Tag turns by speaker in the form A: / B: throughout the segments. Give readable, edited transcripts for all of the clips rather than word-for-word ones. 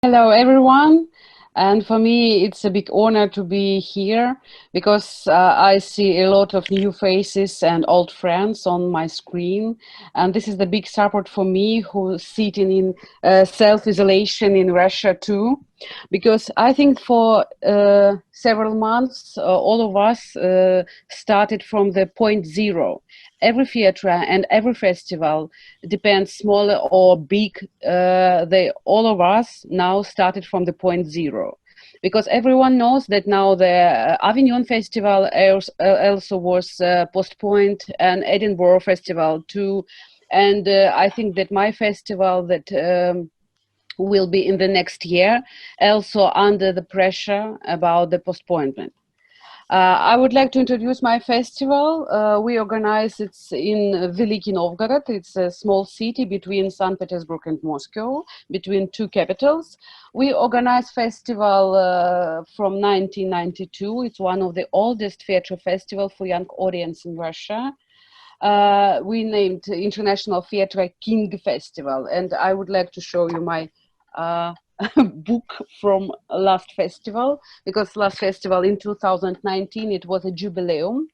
A: Hello, everyone. And for me, it's a big honor to be here because I see a lot of new faces and old friends on my screen. And this is the big support for me who's sitting in self-isolation in Russia too. Because I think for several months, all of us started from the point zero. Every theater and every festival, depends small or big, all of us now started from the point zero, because everyone knows that now the Avignon Festival also was postponed, and Edinburgh Festival too, and I think that my festival that will be in the next year also under the pressure about the postponement. I would like to introduce my festival. We organize it in Veliki Novgorod. It's a small city between St. Petersburg and Moscow, between two capitals. We organize festival from 1992. It's one of the oldest theater festival for young audience in Russia. We named International Theatre Kingfestival, and I would like to show you my book from last festival, because last festival in 2019 it was a jubileum,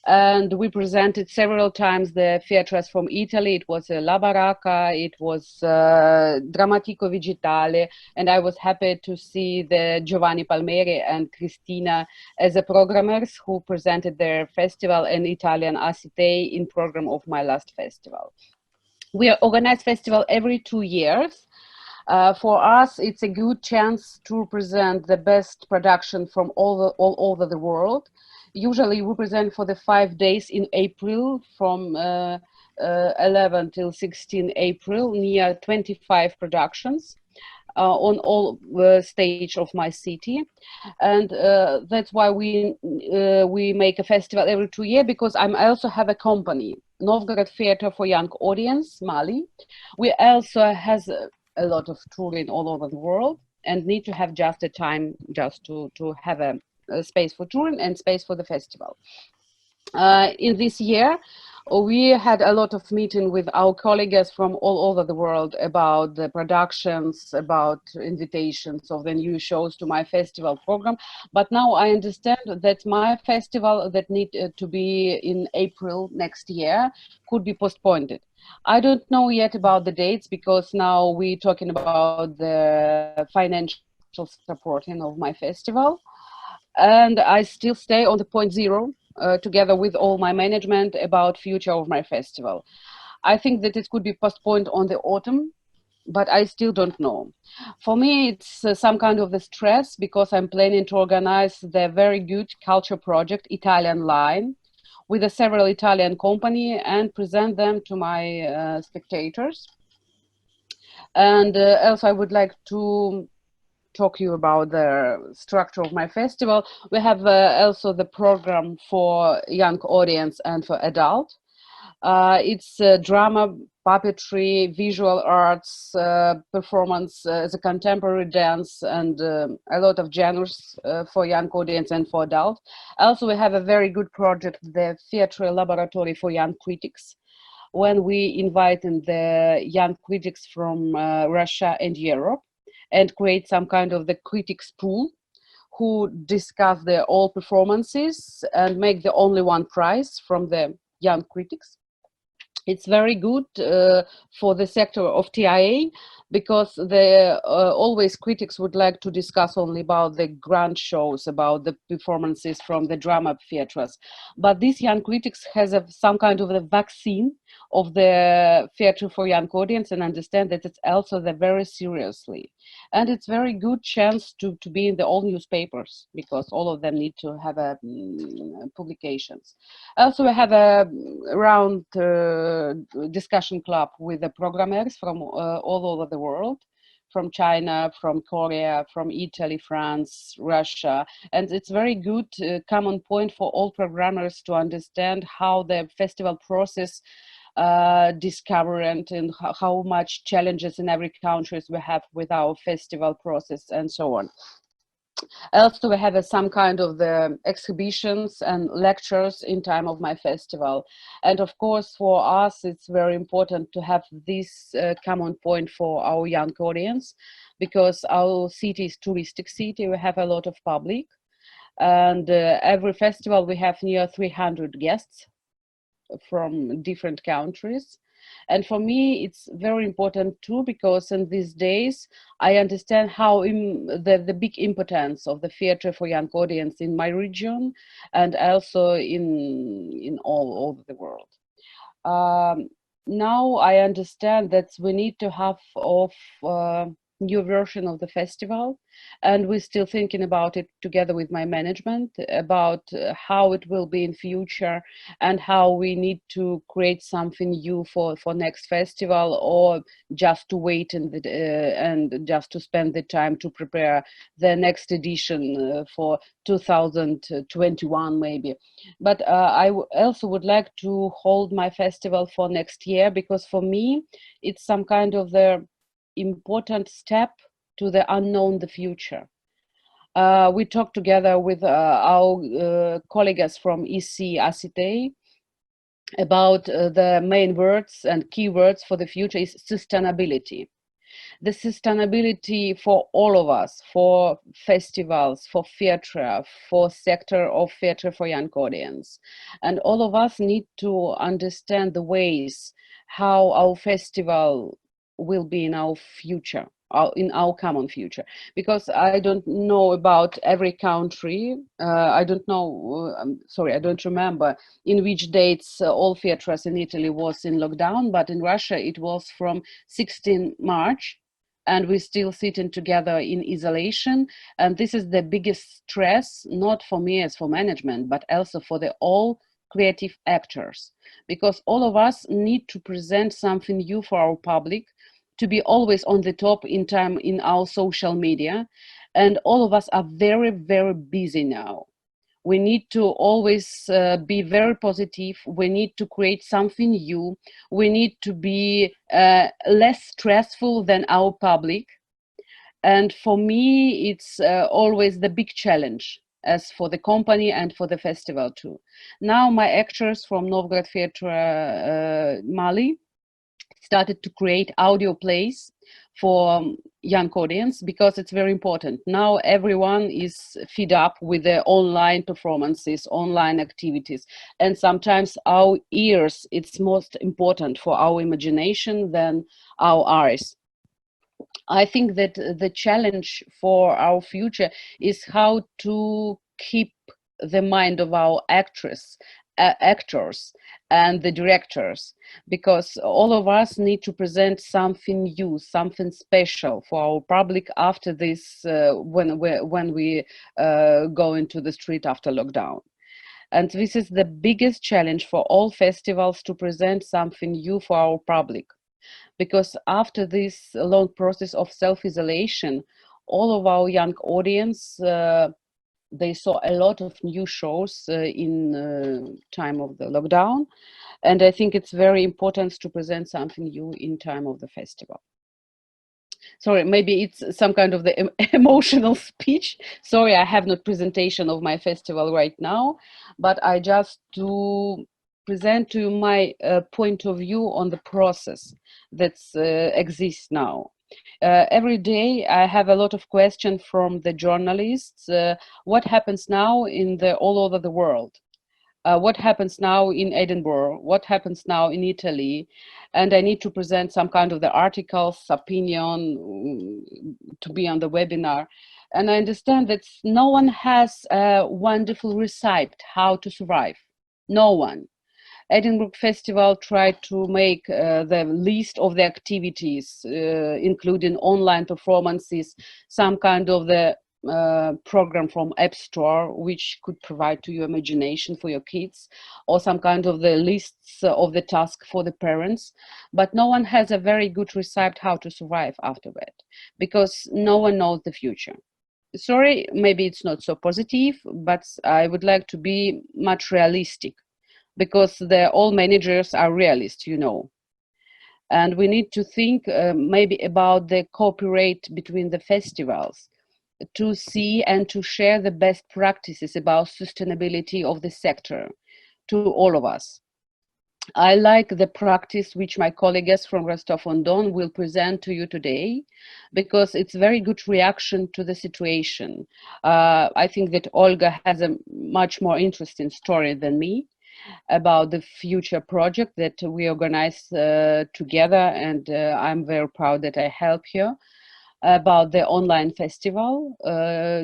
A: and we presented several times the theatres from Italy. It was La Baracca, it was Drammatico Digitale, and I was happy to see the Giovanni Palmieri and Cristina as the programmers who presented their festival and Italian Assitej in program of my last festival. We organize festival every 2 years. For us, it's a good chance to present the best production from all over the world. Usually we present for the 5 days in April, from 11 till 16 April, near 25 productions on all stage of my city. And that's why we make a festival every 2 years, because I also have a company, Novgorod Theatre for Young Audience, Mali. We also has a lot of touring all over the world, and need to have just a time just to have a space for touring and space for the festival. In this year, we had a lot of meeting with our colleagues from all over the world about the productions, about invitations of the new shows to my festival program. But now I understand that my festival that need to be in April next year could be postponed. I don't know yet about the dates, because now we're talking about the financial supporting of my festival. And I still stay on the point zero, together with all my management, about future of my festival. I think that it could be postponed on the autumn, but I still don't know. For me, it's some kind of the stress, because I'm planning to organize the very good culture project Italian Line with several Italian company and present them to my spectators. And also I would like to talk you about the structure of my festival. We have also the program for young audience and for adult. It's drama, puppetry, visual arts, performance, the contemporary dance, and a lot of genres for young audience and for adult. Also, we have a very good project, the Theatre Laboratory for Young Critics, when we invite the young critics from Russia and Europe, and create some kind of the critics pool who discuss their all performances and make the only one prize from the young critics. It's very good for the sector of TIA, because the always critics would like to discuss only about the grand shows, about the performances from the drama theatres. But these young critics has some kind of a vaccine of the theatre for young audience, and understand that it's also the very seriously. And it's very good chance to be in the all newspapers, because all of them need to have publications. Also, we have a round discussion club with the programmers from all over the world, from China, from Korea, from Italy, France, Russia. And it's very good common point for all programmers to understand how the festival process discover, and how much challenges in every countries we have with our festival process and so on. Also, we have some kind of the exhibitions and lectures in time of my festival. And of course, for us, it's very important to have this common point for our young audience, because our city is touristic city. We have a lot of public, and every festival we have near 300 guests from different countries. And for me, it's very important too, because in these days, I understand how the big importance of the theater for young audience in my region and also in all over the world. Um, Now I understand that we need to have of new version of the festival, and we're still thinking about it together with my management about how it will be in future and how we need to create something new for next festival, or just to wait and just to spend the time to prepare the next edition for 2021 maybe. But also would like to hold my festival for next year, because for me it's some kind of the important step to the unknown, the future. We talked together with our colleagues from EC Assitej about the main words and keywords for the future is sustainability. The sustainability for all of us, for festivals, for theatre, for sector of theatre for young audience. And all of us need to understand the ways how our festival will be in our future, in our common future. Because I don't know about every country, I don't know, sorry, I don't remember in which dates all theatres in Italy was in lockdown, but in Russia it was from 16 March, and we're still sitting together in isolation. And this is the biggest stress, not for me as for management, but also for the all creative actors, because all of us need to present something new for our public, to be always on the top in time in our social media. And all of us are very, very busy now. We need to always be very positive. We need to create something new. We need to be less stressful than our public. And for me, it's always the big challenge, as for the company and for the festival too. Now my actors from Novgorod Theatre Mali started to create audio plays for young audience, because it's very important. Now everyone is fed up with the online performances, online activities, and sometimes our ears, it's most important for our imagination than our eyes. I think that the challenge for our future is how to keep the mind of our actors and the directors, because all of us need to present something new, something special for our public after this, when we go into the street after lockdown. And this is the biggest challenge for all festivals, to present something new for our public, because after this long process of self-isolation, all of our young audience, they saw a lot of new shows in time of the lockdown, and I think it's very important to present something new in time of the festival. Sorry, maybe it's some kind of the emotional speech. Sorry, I have no presentation of my festival right now, but I just to present to you my point of view on the process that exists now. Every day I have a lot of questions from the journalists. What happens now in all over the world? What happens now in Edinburgh? What happens now in Italy? And I need to present some kind of the articles, opinion, to be on the webinar. And I understand that no one has a wonderful recipe how to survive. No one. Edinburgh Festival tried to make the list of the activities, including online performances, some kind of the program from App Store, which could provide to your imagination for your kids, or some kind of the lists of the task for the parents. But no one has a very good recipe how to survive after that, because no one knows the future. Sorry, maybe it's not so positive, but I would like to be much realistic, because all managers are realists, you know. And we need to think maybe about the cooperate between the festivals, to see and to share the best practices about sustainability of the sector to all of us. I like the practice which my colleagues from Rostov-on-Don will present to you today, because it's very good reaction to the situation. I think that Olga has a much more interesting story than me about the future project that we organize together, and I'm very proud that I help her about the online festival,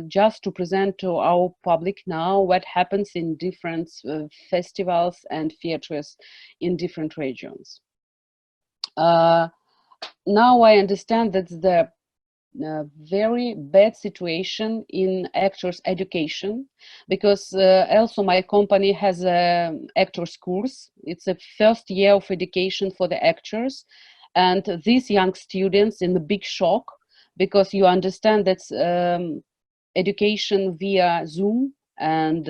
A: just to present to our public now what happens in different festivals and theaters in different regions. Now I understand that the very bad situation in actors education, because also my company has a actors course. It's a first year of education for the actors, and these young students in the big shock, because you understand that education via Zoom and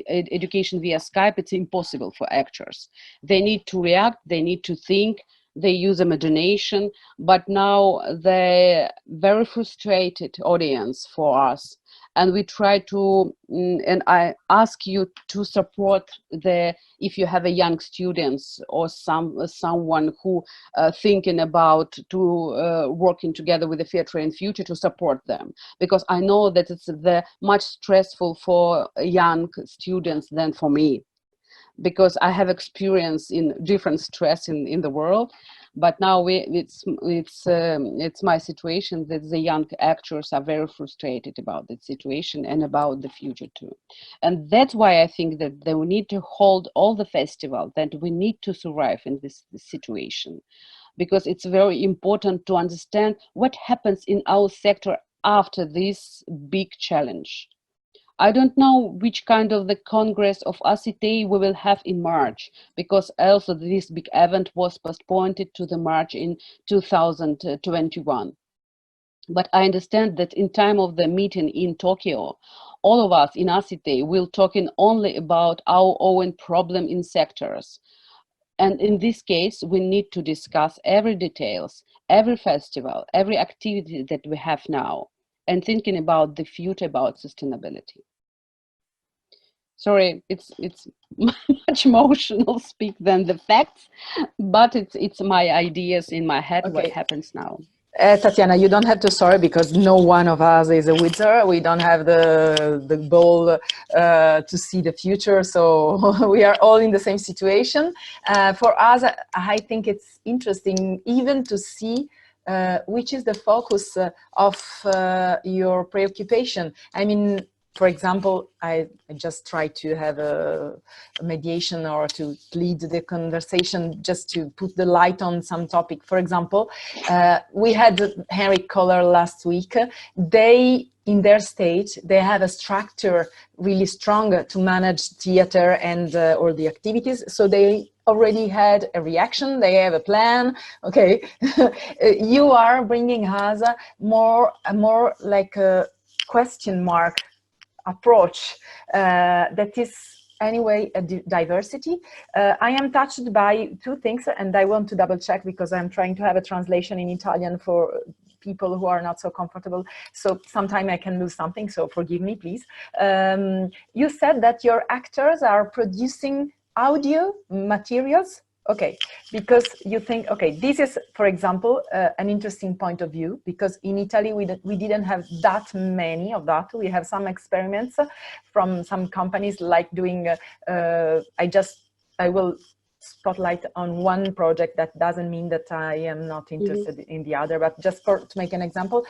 A: education via Skype, it's impossible for actors. They need to react, they need to think, they use imagination, but now the very frustrated audience for us, and we try to and I ask you to support the, if you have a young students or someone who thinking about to working together with the theater in future, to support them, because I know that it's the much stressful for young students than for me, because I have experience in different stress in the world. But now it's my situation that the young actors are very frustrated about that situation and about the future too. And that's why I think that we need to hold all the festival, that we need to survive in this situation, because it's very important to understand what happens in our sector after this big challenge. I don't know which kind of the Congress of Assitej we will have in March, because also this big event was postponed to the March in 2021. But I understand that in time of the meeting in Tokyo, all of us in Assitej will talking only about our own problem in sectors. And in this case, we need to discuss every details, every festival, every activity that we have now, and thinking about the future, about sustainability. Sorry, it's much emotional speak than the facts, but it's my ideas in my head. Okay. What happens now?
B: Tatiana, you don't have to sorry, because no one of us is a wizard. We don't have the ball to see the future, so we are all in the same situation. For us, I think it's interesting even to see which is the focus of your preoccupation. I mean, for example, I just try to have a mediation or to lead the conversation, just to put the light on some topic. For example, we had Henry Kohler last week. They, in their state, they have a structure really strong to manage theater and all the activities. So they already had a reaction, they have a plan. Okay, you are bringing us more like a question mark approach that is anyway a diversity. I am touched by two things, and I want to double check because I'm trying to have a translation in Italian for people who are not so comfortable, so sometime I can lose something, so forgive me, please. You said that your actors are producing audio materials. Okay, because you think, okay, this is, for example, an interesting point of view, because in Italy we didn't have that many of that. We have some experiments from some companies like doing, I will spotlight on one project. That doesn't mean that I am not interested in the other, but just to make an example,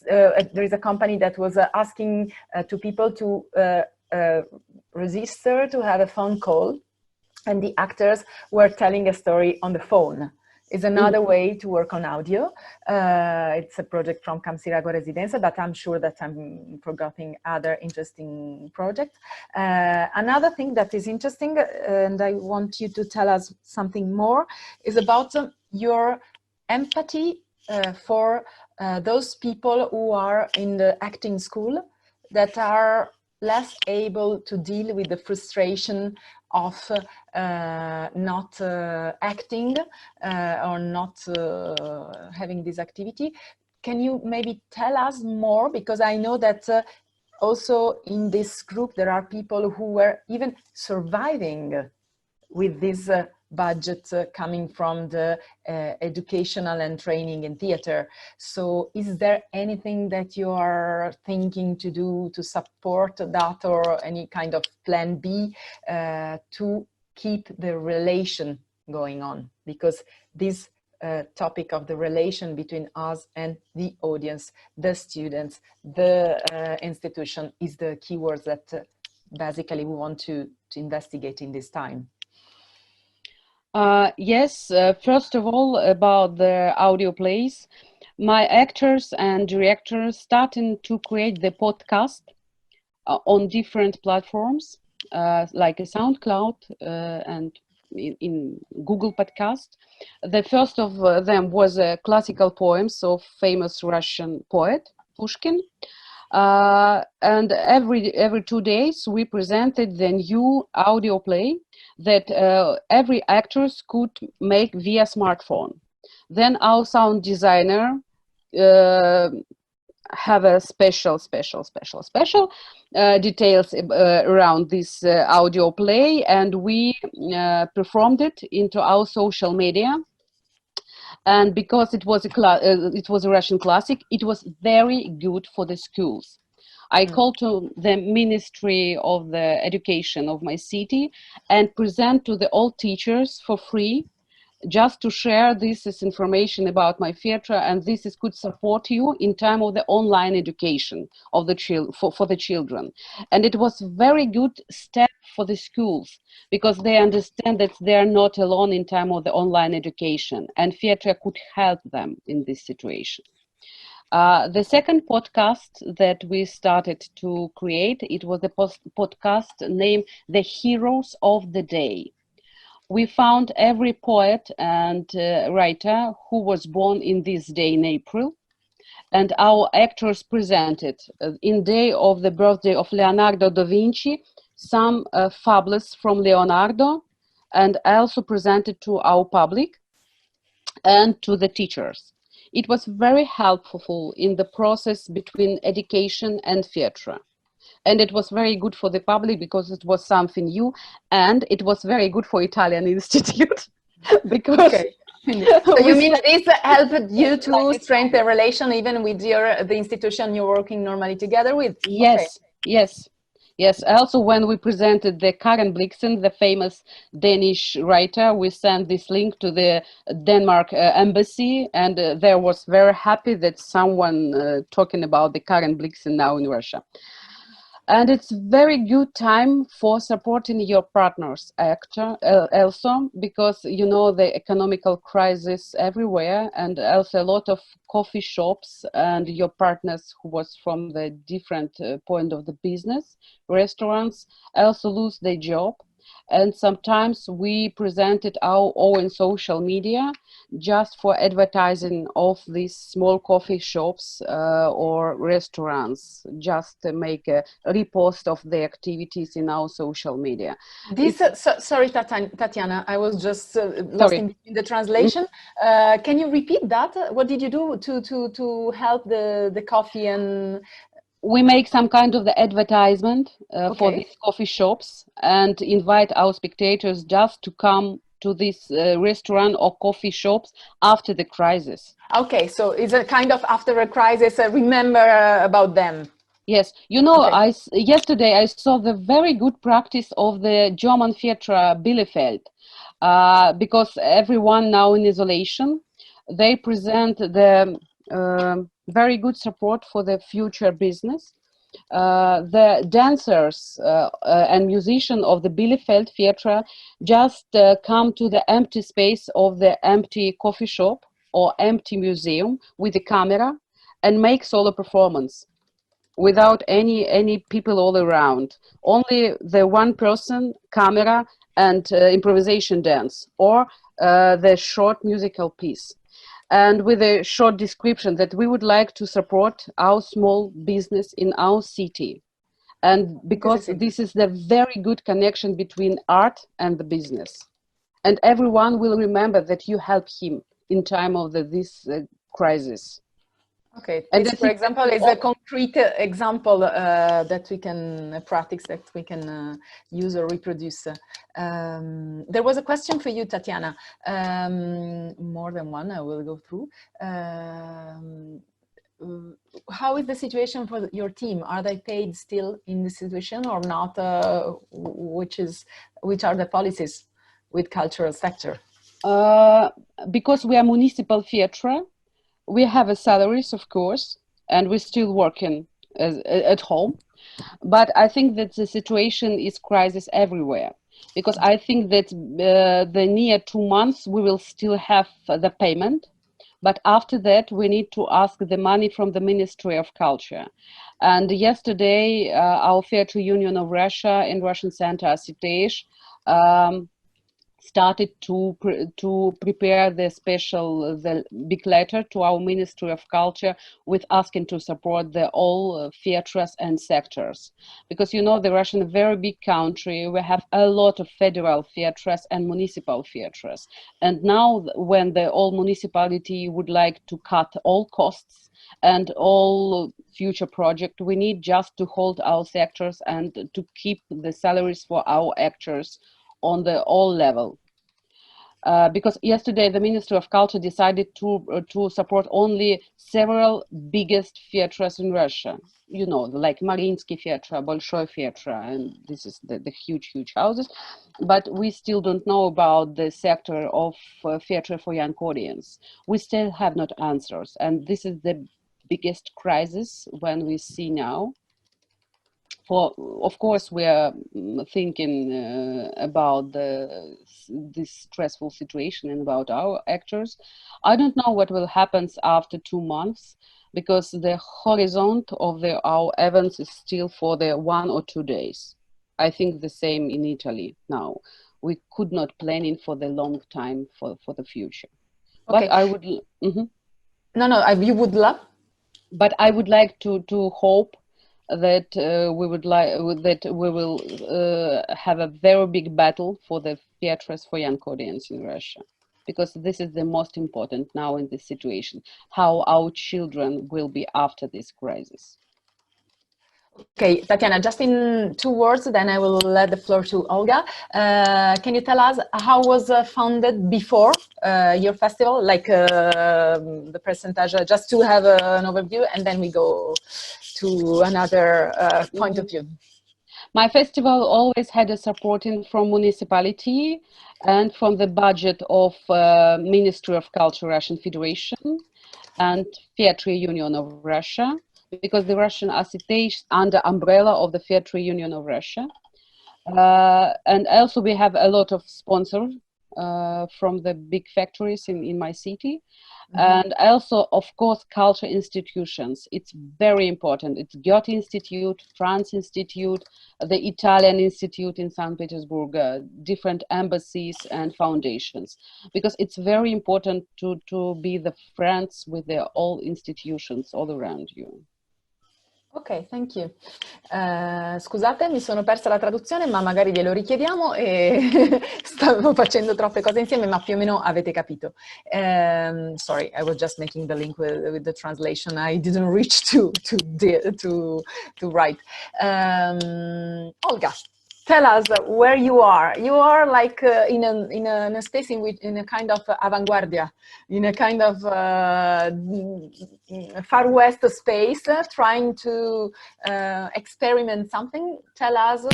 B: there is a company that was asking to people to register to have a phone call, and the actors were telling a story on the phone. It's another way to work on audio. It's a project from Camsirago Residenza, but I'm sure that I'm forgetting other interesting projects. Another thing that is interesting, and I want you to tell us something more, is about your empathy for those people who are in the acting school that are less able to deal with the frustration of not acting or not having this activity. Can you maybe tell us more? Because I know that also in this group there are people who were even surviving with this budget coming from the educational and training in theater. So is there anything that you are thinking to do to support that, or any kind of plan B to keep the relation going on? Because this topic of the relation between us and the audience, the students, the institution is the keywords that basically we want to investigate in this time.
A: Yes, first of all, about the audio plays, my actors and directors starting to create the podcast on different platforms, like a SoundCloud and in Google Podcast. The first of them was classical poems of famous Russian poet Pushkin. And every 2 days we presented the new audio play that every actors could make via smartphone. Then our sound designer have a special details around this audio play, and we performed it into our social media. And because it was a Russian classic, it was very good for the schools. I called to the Ministry of the Education of my city and present to the all teachers for free, just to share this information about my theatre, and this could support you in time of the online education of the for the children. And it was very good step for the schools, because they understand that they are not alone in time of the online education, and theatre could help them in this situation. The second podcast that we started to create, it was the podcast named The Heroes of the Day. We found every poet and writer who was born in this day in April, and our actors presented in day of the birthday of Leonardo da Vinci some fables from Leonardo, and also presented to our public and to the teachers. It was very helpful in the process between education and theatre. And it was very good for the public because it was something new, and it was very good for Italian Institute because.
B: Okay. So you mean this helped you to strengthen the relation even with the institution you're working normally together with?
A: Yes,
B: okay.
A: yes. Also, when we presented the Karen Blixen, the famous Danish writer, we sent this link to the Denmark embassy, and they was very happy that someone talking about the Karen Blixen now in Russia. And it's very good time for supporting your partners also, because you know the economical crisis everywhere, and also a lot of coffee shops and your partners who was from the different point of the business, restaurants, also lose their job. And sometimes we presented our own social media just for advertising of these small coffee shops or restaurants, just to make a repost of the activities in our social media.
B: This, sorry, Tatiana, I was just lost in the translation. Can you repeat that? What did you do to help the coffee and...
A: We make some kind of the advertisement for these coffee shops and invite our spectators just to come to this restaurant or coffee shops after the crisis.
B: Okay, so it's a kind of after a crisis, remember about them.
A: Yes, you know, yesterday I saw the very good practice of the German theatre Bielefeld, because everyone now in isolation, they present the very good support for the future business. The dancers and musicians of the Bielefeld Theatre just come to the empty space of the empty coffee shop or empty museum with a camera and make solo performance without any people all around. Only the one person, camera, and improvisation dance, or the short musical piece. And with a short description that we would like to support our small business in our city. And because this is the very good connection between art and the business. And everyone will remember that you help him in time of this crisis.
B: Okay,
A: And
B: this, for example, is a concrete example that we can, practice that we can use or reproduce. There was a question for you, Tatiana. More than one, I will go through. How is the situation for your team? Are they paid still in this situation or not? Which are the policies with cultural sector?
A: Because we are municipal theatre, we have a salaries, of course, and we're still working at home. But I think that the situation is crisis everywhere, because I think that the near 2 months we will still have the payment, but after that we need to ask the money from the Ministry of Culture. And yesterday our Theatre Union of Russia and Russian Center Assitej started to prepare the big letter to our Ministry of Culture with asking to support all theatres and sectors, because you know the Russian is a very big country. We have a lot of federal theatres and municipal theatres, and now when the all municipality would like to cut all costs and all future project, we need just to hold our sectors and to keep the salaries for our actors on the all level. Because yesterday the Ministry of Culture decided to support only several biggest theatres in Russia, you know, like Mariinsky Theatre, Bolshoi Theatre, and this is the huge houses. But we still don't know about the sector of theatre for young audience. We still have not answers, and this is the biggest crisis when we see now. Of course, we are thinking about this stressful situation and about our actors. I don't know what will happen after 2 months, because the horizon of our events is still for the 1 or 2 days. I think the same in Italy now. We could not plan in for the long time for the future. Okay. But I would...
B: No, you would love?
A: But I would like to hope that we will have a very big battle for the theatres for young audience in Russia, because this is the most important now in this situation, how our children will be after this crisis.
B: Okay, Tatiana, just in 2 words, then I will let the floor to Olga. Can you tell us how was founded before your festival, like the percentage, just to have an overview, and then we go to another point of view.
A: My festival always had a supporting from municipality and from the budget of Ministry of Culture Russian Federation and Theatre Union of Russia, because the Russian Assitej is under umbrella of the Theatre Union of Russia. And also we have a lot of sponsors from the big factories in my city. And also, of course, culture institutions. It's very important. It's Goethe Institute, France Institute, the Italian Institute in St. Petersburg, different embassies and foundations, because it's very important to be the friends with all institutions all around you.
B: Ok, thank you. Scusate, mi sono persa la traduzione, ma magari glielo richiediamo, e stavo facendo troppe cose insieme, ma più o meno avete capito. Sorry, I was just making the link with the translation. I didn't reach to write. Olga, tell us where you are. You are like in a space in a kind of avanguardia, in a kind of far west space, trying to experiment something. Tell us,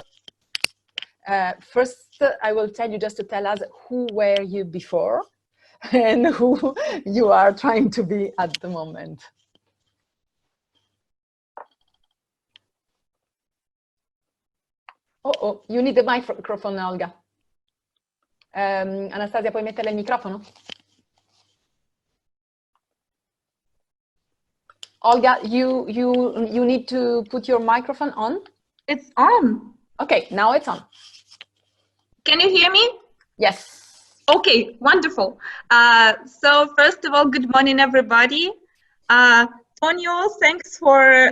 B: first I will tell you just to tell us who were you before and who you are trying to be at the moment. Oh, you need the microphone, Olga. Anastasia, puoi mettere il microfono? Olga, you need to put your microphone on.
C: It's on.
B: Okay, now it's on.
C: Can you hear me?
B: Yes.
C: Okay, wonderful. So first of all, good morning, everybody. Tonio, thanks for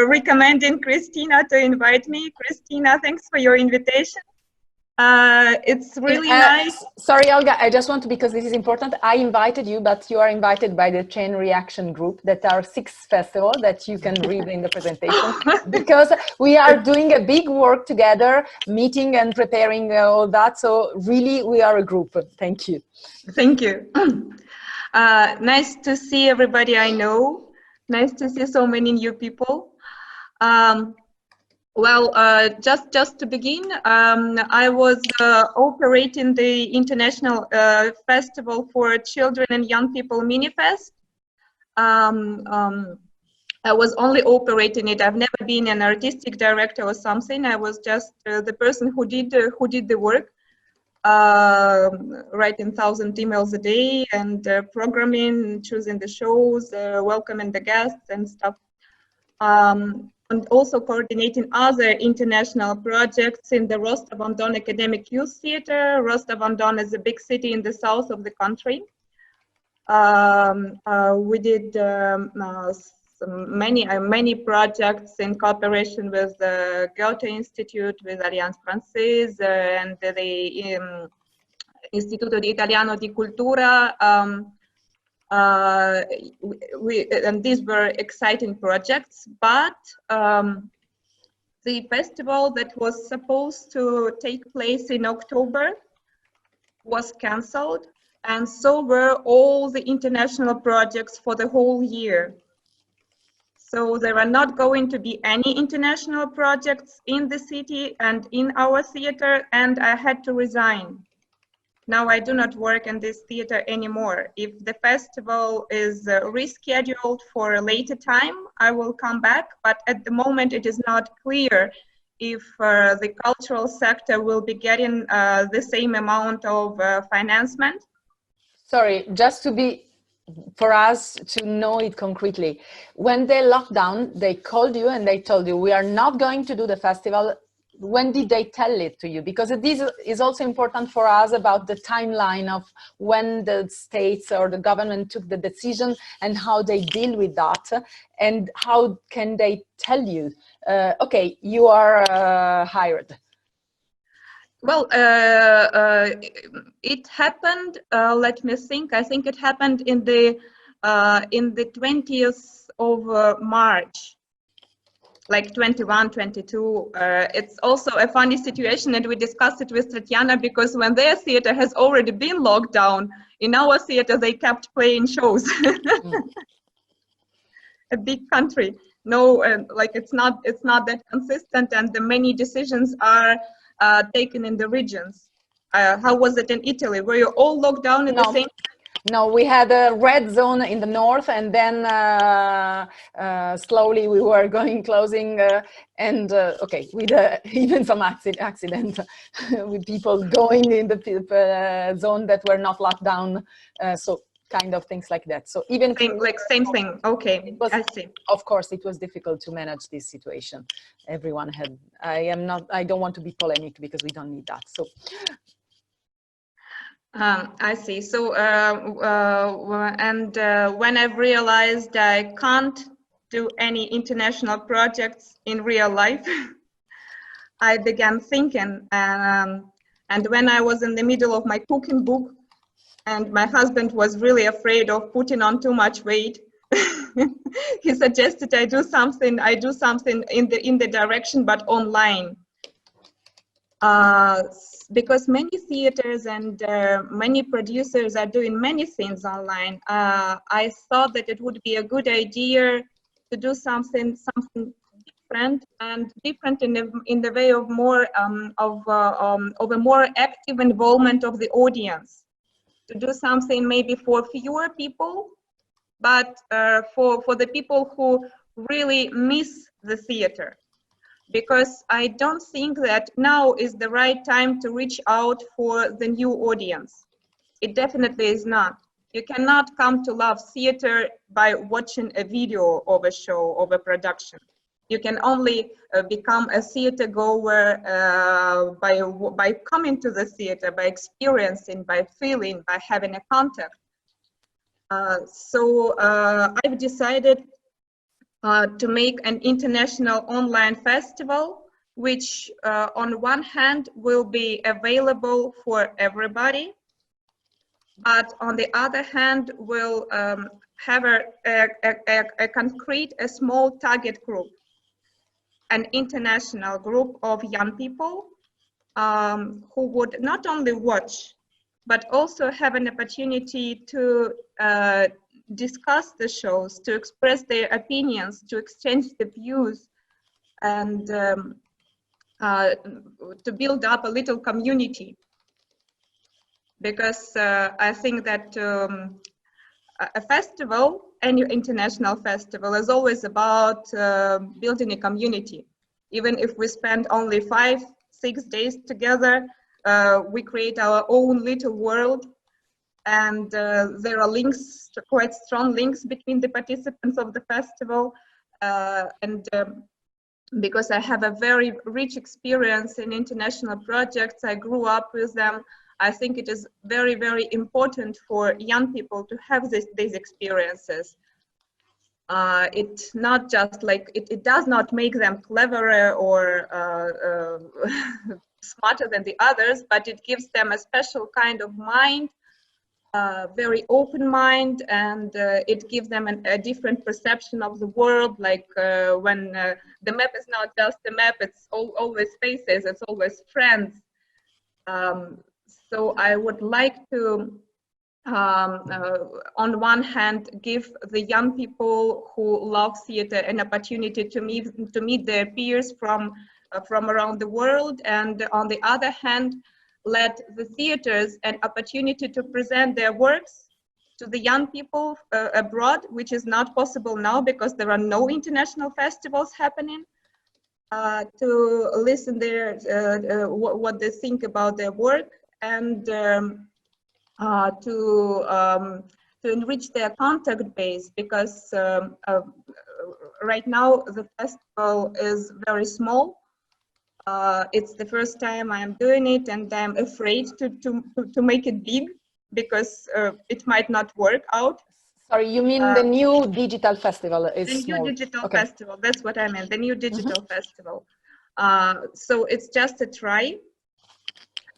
C: recommending Christina to invite me. Christina, thanks for your invitation. It's really nice.
B: Sorry, Olga, I just want to, because this is important, I invited you, but you are invited by the Chain Reaction Group, that are 6 festivals that you can read in the presentation, because we are doing a big work together, meeting and preparing all that. So really, we are a group. Thank you.
C: Thank you. Nice to see everybody I know. Nice to see so many new people. Well, just to begin, I was operating the International Festival for Children and Young People Minifest. I was only operating it. I've never been an artistic director or something. I was just the person who did the work, writing 1,000 emails a day and programming, choosing the shows, welcoming the guests and stuff. And also coordinating other international projects in the Rostov-on-Don Academic Youth Theatre. Rostov-on-Don is a big city in the south of the country. We did many projects in cooperation with the Goethe Institute, with Alliance Française, and the Istituto di Italiano di Cultura. And these were exciting projects, but the festival that was supposed to take place in October was cancelled, and so were all the international projects for the whole year. So there are not going to be any international projects in the city and in our theater, and I had to resign. Now I do not work in this theater anymore. If the festival is rescheduled for a later time, I will come back, but at the moment it is not clear if the cultural sector will be getting the same amount of financement.
B: Sorry, just to be, for us to know it concretely, when they locked down, they called you and they told you, we are not going to do the festival. When did they tell it to you? Because this is also important for us about the timeline of when the states or the government took the decision and how they deal with that, and how can they tell you, okay, you are hired.
C: Well, it happened, let me think, I think it happened in the 20th of March. Like 21, 22. It's also a funny situation, and we discussed it with TATIANA, because when their theater has already been locked down, in our theater they kept playing shows. A big country. No, like it's not that consistent, and the many decisions are taken in the regions. How was it in Italy? Were you all locked down at the same time?
B: No, we had a red zone in the north, and then slowly we were closing, and okay, with even some accident with people going in the zone that were not locked down, so kind of things like that. So even
C: same thing. Okay, I see.
B: Of course, it was difficult to manage this situation. Everyone had. I don't want to be polemic because we don't need that. So.
C: I see. So, when I've realized I can't do any international projects in real life, I began thinking. And when I was in the middle of my cooking book, and my husband was really afraid of putting on too much weight, he suggested I do something in the direction, but online. Because many theaters and many producers are doing many things online, I thought that it would be a good idea to do something different, and different in the way of more of a more active involvement of the audience. To do something maybe for fewer people, but for the people who really miss the theater. Because I don't think that now is the right time to reach out for the new audience. It definitely is not. You cannot come to love theater by watching a video of a show, of a production. You can only become a theater goer by coming to the theater, by experiencing, by feeling, by having a contact. So I've decided to make an international online festival which on one hand will be available for everybody, but on the other hand will have a concrete, a small target group, an international group of young people who would not only watch, but also have an opportunity to discuss the shows, to express their opinions, to exchange the views, and to build up a little community. Because I think that a festival, any international festival, is always about building a community. Even if we spend only 5-6 days together, we create our own little world, and there are links, quite strong links between the participants of the festival. Because I have a very rich experience in international projects, I grew up with them. I think it is very, very important for young people to have these experiences. It's not just like, it does not make them cleverer or smarter than the others, but it gives them a special kind of mind, very open mind, and it gives them a different perception of the world. Like when the map is not just a map, it's always faces, it's always friends. So I would like to, on one hand, give the young people who love theater an opportunity to meet their peers from around the world, and on the other hand, let the theaters an opportunity to present their works to the young people abroad, which is not possible now because there are no international festivals happening, to listen what they think about their work, and to enrich their contact base, because right now the festival is very small. It's the first time I'm doing it, and I'm afraid to make it big, because it might not work out.
B: Sorry, you mean the new digital festival is
C: the
B: small?
C: new digital
B: Okay.
C: festival, that's what I meant, the new digital festival. So it's just a try.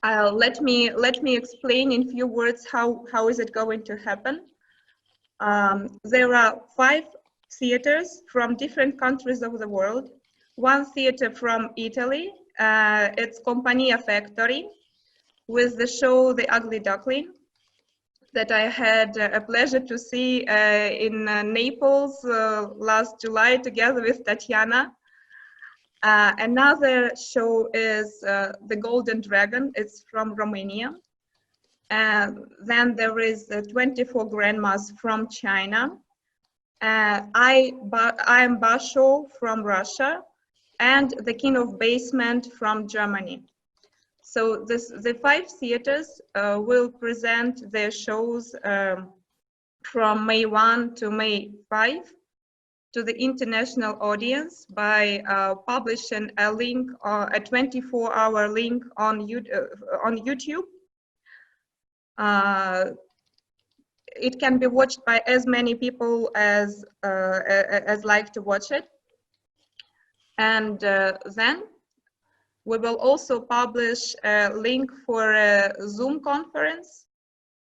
C: Let me explain in few words how is it going to happen. There are 5 theaters from different countries of the world. One theater from Italy, it's Compagnia Factory, with the show The Ugly Duckling, that I had a pleasure to see in Naples last July together with Tatiana. Another show is The Golden Dragon, it's from Romania. Then there is 24 Grandmas from China. I am Basho from Russia, and The King of Basement from Germany. So the 5 theaters will present their shows from May 1 to May 5 to the international audience by publishing a link, a 24-hour link on YouTube. It can be watched by as many people as like to watch it. And then we will also publish a link for a Zoom conference,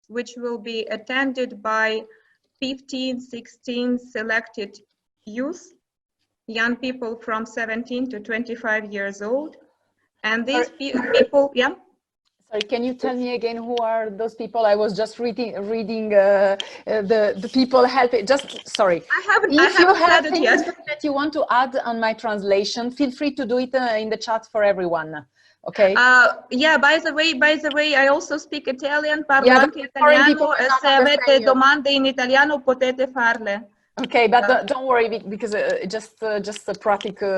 C: which will be attended by 15-16 selected youth, young people from 17 to 25 years old. And these people, yeah?
B: Sorry, can you tell me again who are those people? I was just reading the people helping. Just sorry.
C: I haven't
B: said
C: it yet.
B: That you want to add on my translation, feel free to do it in the chat for everyone. Okay.
C: Yeah. By the way, I also speak Italian. Parlo anche italiano. Se avete domande in italiano potete farle.
B: Okay, but don't worry, because just a practical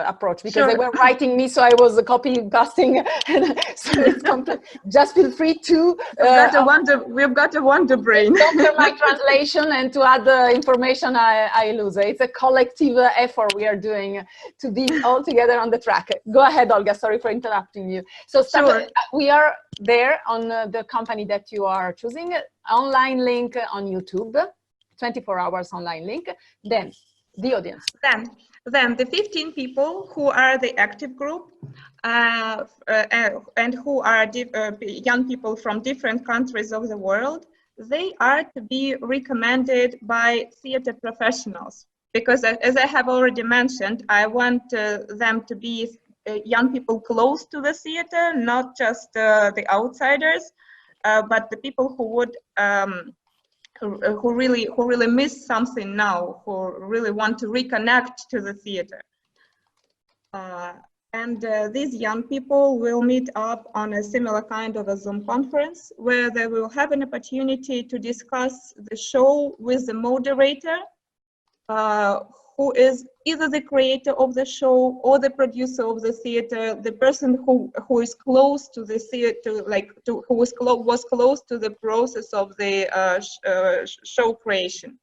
B: approach, because they were writing me, so I was copying, pasting, and so it's complete. Just feel free to.
C: We've got a wonder brain.
B: Doctor my translation, and to add the information I lose. It's a collective effort we are doing to be all together on the track. Go ahead, Olga. Sorry for interrupting you. So we are there on the company that you are choosing. Online link on YouTube. 24 hours online link. Then the audience.
C: Then Then the 15 people who are the active group and who are young people from different countries of the world, they are to be recommended by theater professionals. Because as I have already mentioned, I want them to be young people close to the theater, not just the outsiders, but the people who would who really miss something now, who really want to reconnect to the theater. And these young people will meet up on a similar kind of a Zoom conference where they will have an opportunity to discuss the show with the moderator, who is either the creator of the show or the producer of the theater, the person who is close to the theater, who was close to the process of the show creation.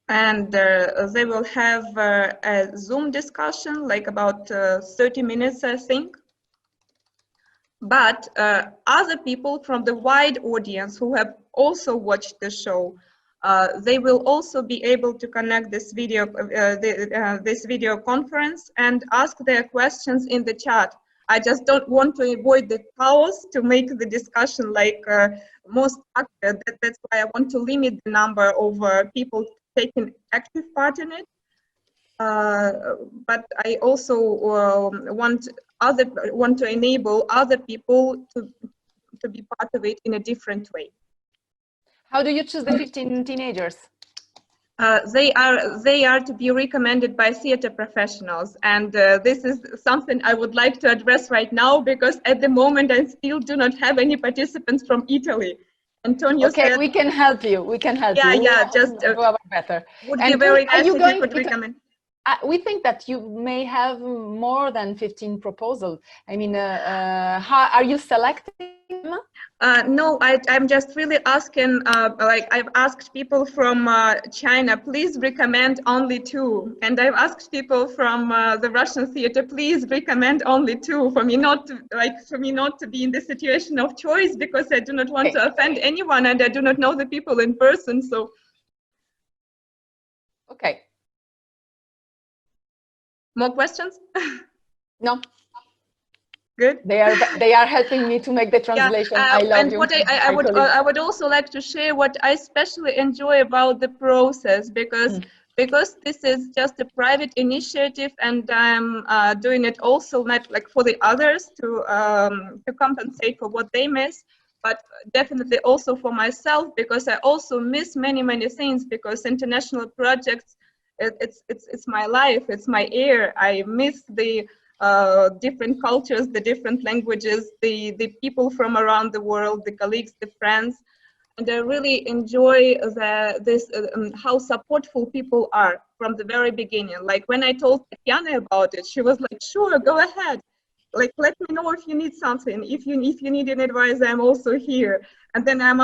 C: And they will have a Zoom discussion, like about 30 minutes, I think. But other people from the wide audience who have also watched the show, they will also be able to connect this video, this video conference and ask their questions in the chat. I just don't want to avoid the chaos to make the discussion like most active. That's why I want to limit the number of people taking active part in it. But I also want to enable other people to be part of it in a different way.
B: How do you choose the 15 teenagers?
C: They are to be recommended by theater professionals, and this is something I would like to address right now, because at the moment I still do not have any participants from Italy. Antonio said,
B: we can help you. We can help you.
C: Yeah, just
B: do our better.
C: Would be very nice if you could recommend.
B: We think that you may have more than 15 proposals. I mean, how are you selecting them?
C: No, I'm just really asking, like I've asked people from China, please recommend only 2. And I've asked people from the Russian theater, please recommend only 2, for me not to be in the situation of choice, because I do not want to offend anyone and I do not know the people in person, so.
B: Okay.
C: More questions?
B: No.
C: Good.
B: They are helping me to make the translation.
C: Yeah,
B: I love
C: and
B: you.
C: what I would also like to share what I especially enjoy about the process, because this is just a private initiative, and I'm doing it also not like for the others to compensate for what they miss, but definitely also for myself, because I also miss many things, because international projects, it's my life, it's my air. I miss the different cultures, the different languages, the people from around the world, the colleagues, the friends, and I really enjoy how supportful people are from the very beginning. Like when I told Tatiana about it, she was like, "Sure, go ahead. Like, let me know if you need something. If you need an advice, I'm also here." And then I'm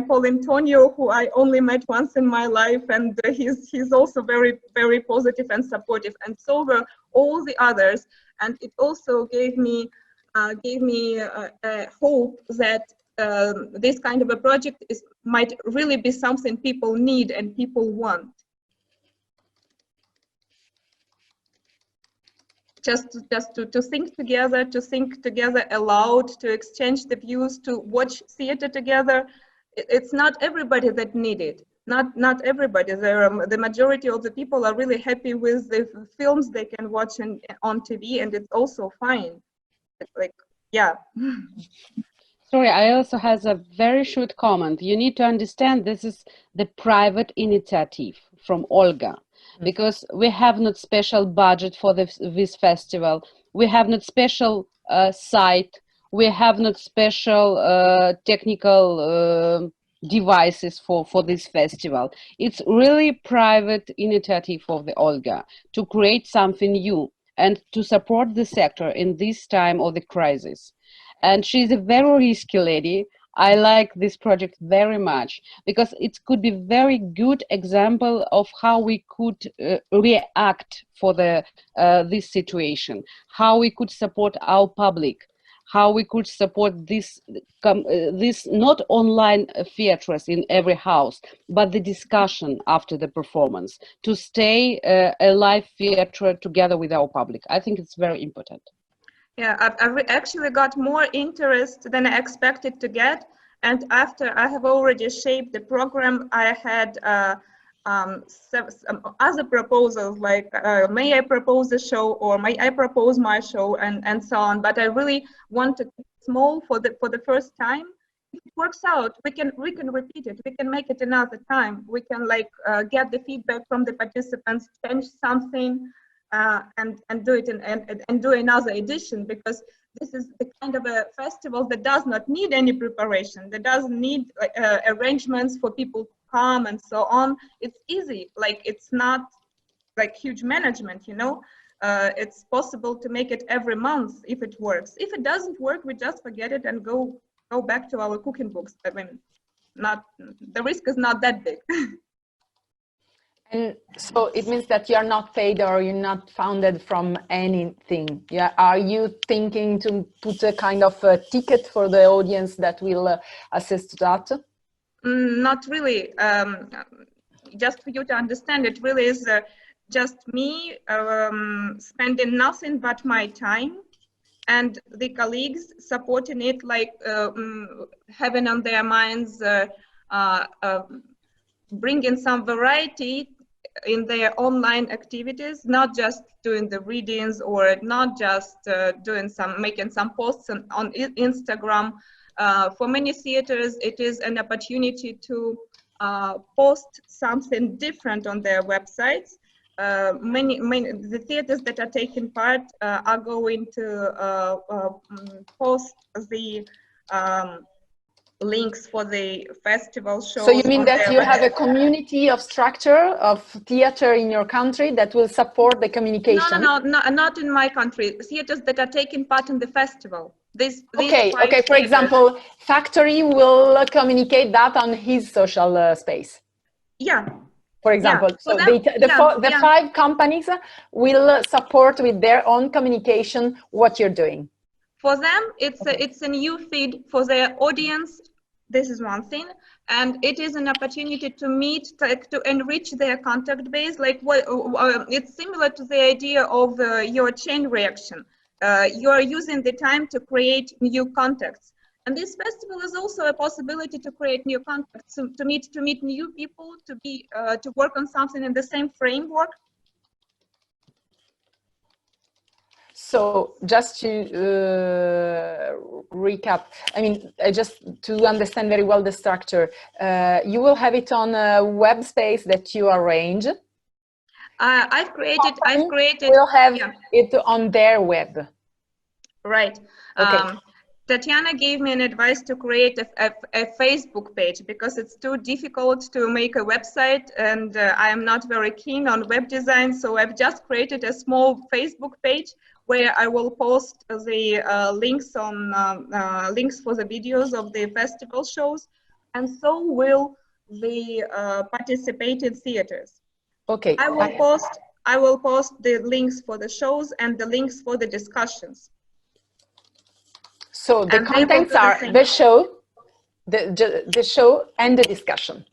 C: calling Antonio, who I only met once in my life, and he's also very positive and supportive. And so were all the others. And it also gave me hope that this kind of a project might really be something people need and people want. Just to think together aloud, to exchange the views, to watch theater together. It's not everybody that need it. Not everybody. The majority of the people are really happy with the films they can watch on TV, and it's also fine. Like, yeah.
A: Sorry, I also has a very short comment. You need to understand this is the private initiative from Olga, because we have not special budget for this festival. We have not special site. We have not special technical devices for this festival. It's really private initiative of the Olga to create something new and to support the sector in this time of the crisis. And she's a very risky lady. I like this project very much because it could be very good example of how we could react for this situation, how we could support our public, how we could support this not online theatres in every house, but the discussion after the performance, to stay a live theatre together with our public. I think it's very important.
C: Yeah, I've actually got more interest than I expected to get. And after I have already shaped the program, I had some other proposals like may I propose a show, or may I propose my show, and so on. But I really want to keep it small for the first time. If it works out, we can repeat it. We can make it another time. We can like get the feedback from the participants, change something, and do it and do another edition, because this is the kind of a festival that does not need any preparation, that doesn't need arrangements for people to come and so on. It's easy, like it's not like huge management, you know. It's possible to make it every month if it works. If it doesn't work, we just forget it and go back to our cooking books. I mean, the risk is not that big.
B: And so it means that you are not paid, or you're not funded from anything. Yeah, are you thinking to put a kind of a ticket for the audience that will assist to that?
C: Not really. Just for you to understand, it really is just me spending nothing but my time, and the colleagues supporting it, like having on their minds bringing some variety in their online activities, not just doing the readings, or not just making some posts on Instagram. For many theaters, it is an opportunity to post something different on their websites. The theaters that are taking part are going to post the links for the festival shows.
B: So you mean that you have a community of structure of theater in your country that will support the communication?
C: No, not in my country. Theaters that are taking part in the festival.
B: Okay. For example, Factory will communicate that on his social space.
C: Yeah.
B: For example,
C: yeah.
B: so the 5 companies will support with their own communication what you're doing.
C: For them, it's a new feed. For their audience, this is one thing, and it is an opportunity to meet, to enrich their contact base. Like it's similar to the idea of your chain reaction. You are using the time to create new contacts, and this festival is also a possibility to create new contacts, to meet new people, to work on something in the same framework.
B: So just to recap, I mean, just to understand very well the structure, you will have it on a web space that you arrange.
C: I've created.
B: We'll have it on their web.
C: Right.
B: Okay.
C: Tatiana gave me an advice to create a Facebook page, because it's too difficult to make a website, and I am not very keen on web design. So I've just created a small Facebook page where I will post the links for the videos of the festival shows, and so will the participating theaters.
B: Okay.
C: I will post the links for the shows and the links for the discussions.
B: So the contents are the show, the show and the discussion.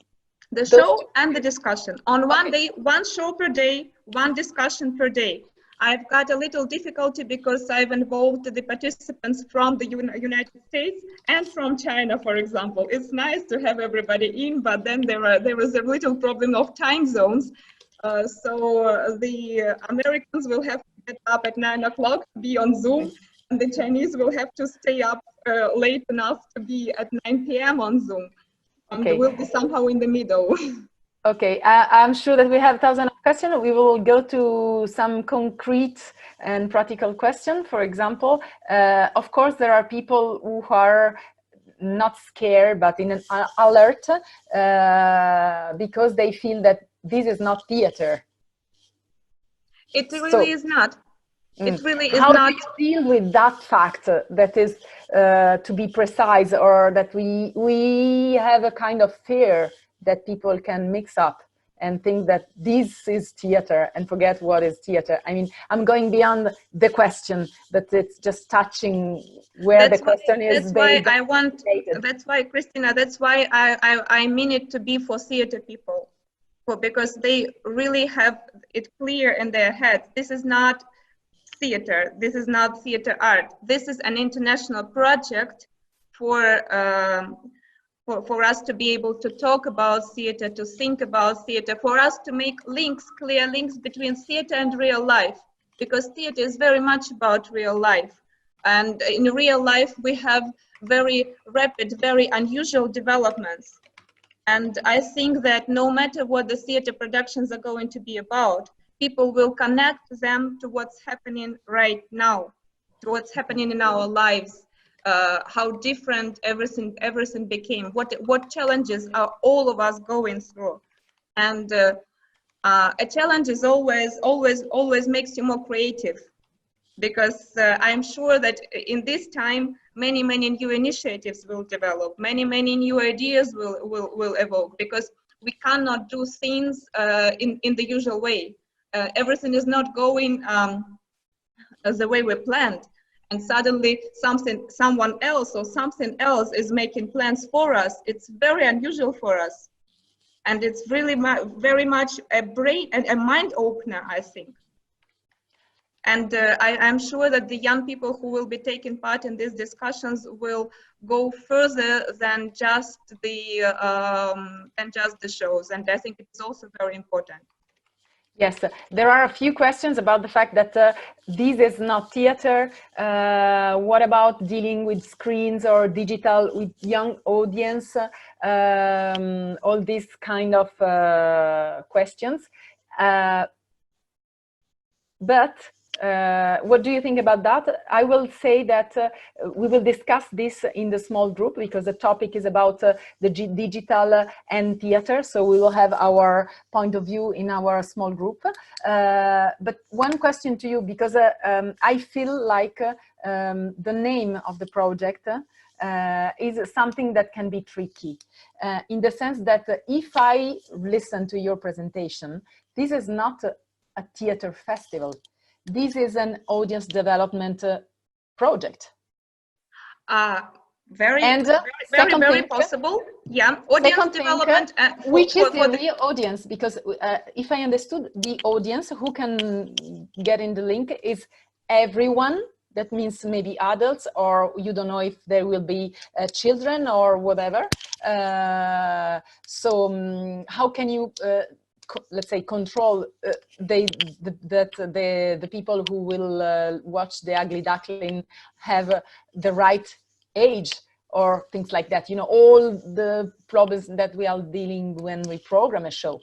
C: The show and the discussion. On one day, one show per day, one discussion per day. I've got a little difficulty because I've involved the participants from the United States and from China, for example. It's nice to have everybody in, but then there was a little problem of time zones. So the Americans will have to get up at 9 o'clock to be on Zoom, and the Chinese will have to stay up late enough to be at 9 p.m. on Zoom. Okay. We'll be somehow in the middle.
B: Okay, I'm sure that we have thousands of questions. We will go to some concrete and practical questions. For example, of course, there are people who are not scared, but in an alert because they feel that this is not theater.
C: It really is not. It really is
B: How
C: not.
B: do you deal with that fact that is, to be precise, or that we have a kind of fear that people can mix up and think that this is theater and forget what is theater. I mean, I'm going beyond the question, but it's just touching where the question is based.
C: That's why, Christina, that's why I mean it to be for theater people, because they really have it clear in their heads. This is not theater. This is not theater art. This is an international project for us to be able to talk about theater, to think about theater, for us to make links, clear links between theater and real life, because theater is very much about real life. And in real life, we have very rapid, very unusual developments. And I think that no matter what the theater productions are going to be about, people will connect them to what's happening right now, to what's happening in our lives. How different everything became, what challenges are all of us going through. And a challenge is always makes you more creative, because I'm sure that in this time many new initiatives will develop, many new ideas will evolve, because we cannot do things in the usual way. Everything is not going as the way we planned. And suddenly someone else or something else is making plans for us. It's very unusual for us. And it's really very much a brain and a mind opener, I think. And I'm sure that the young people who will be taking part in these discussions will go further than just the shows. And I think it's also very important.
B: Yes, there are a few questions about the fact that this is not theater. What about dealing with screens or digital with young audience? All these kind of questions. But what do you think about that? I will say that we will discuss this in the small group, because the topic is about the digital and theater. So we will have our point of view in our small group. But one question to you, because I feel like the name of the project is something that can be tricky, in the sense that if I listen to your presentation, this is not a theater festival. This is an audience development project.
C: Very possible. Yeah, audience development.
B: Which is the real audience? Because if I understood, the audience who can get in the link is everyone. That means maybe adults, or you don't know if there will be children or whatever. So how can you let's say control the people who will watch the Ugly Duckling have the right age or things like that? You know, all the problems that we are dealing when we program a show.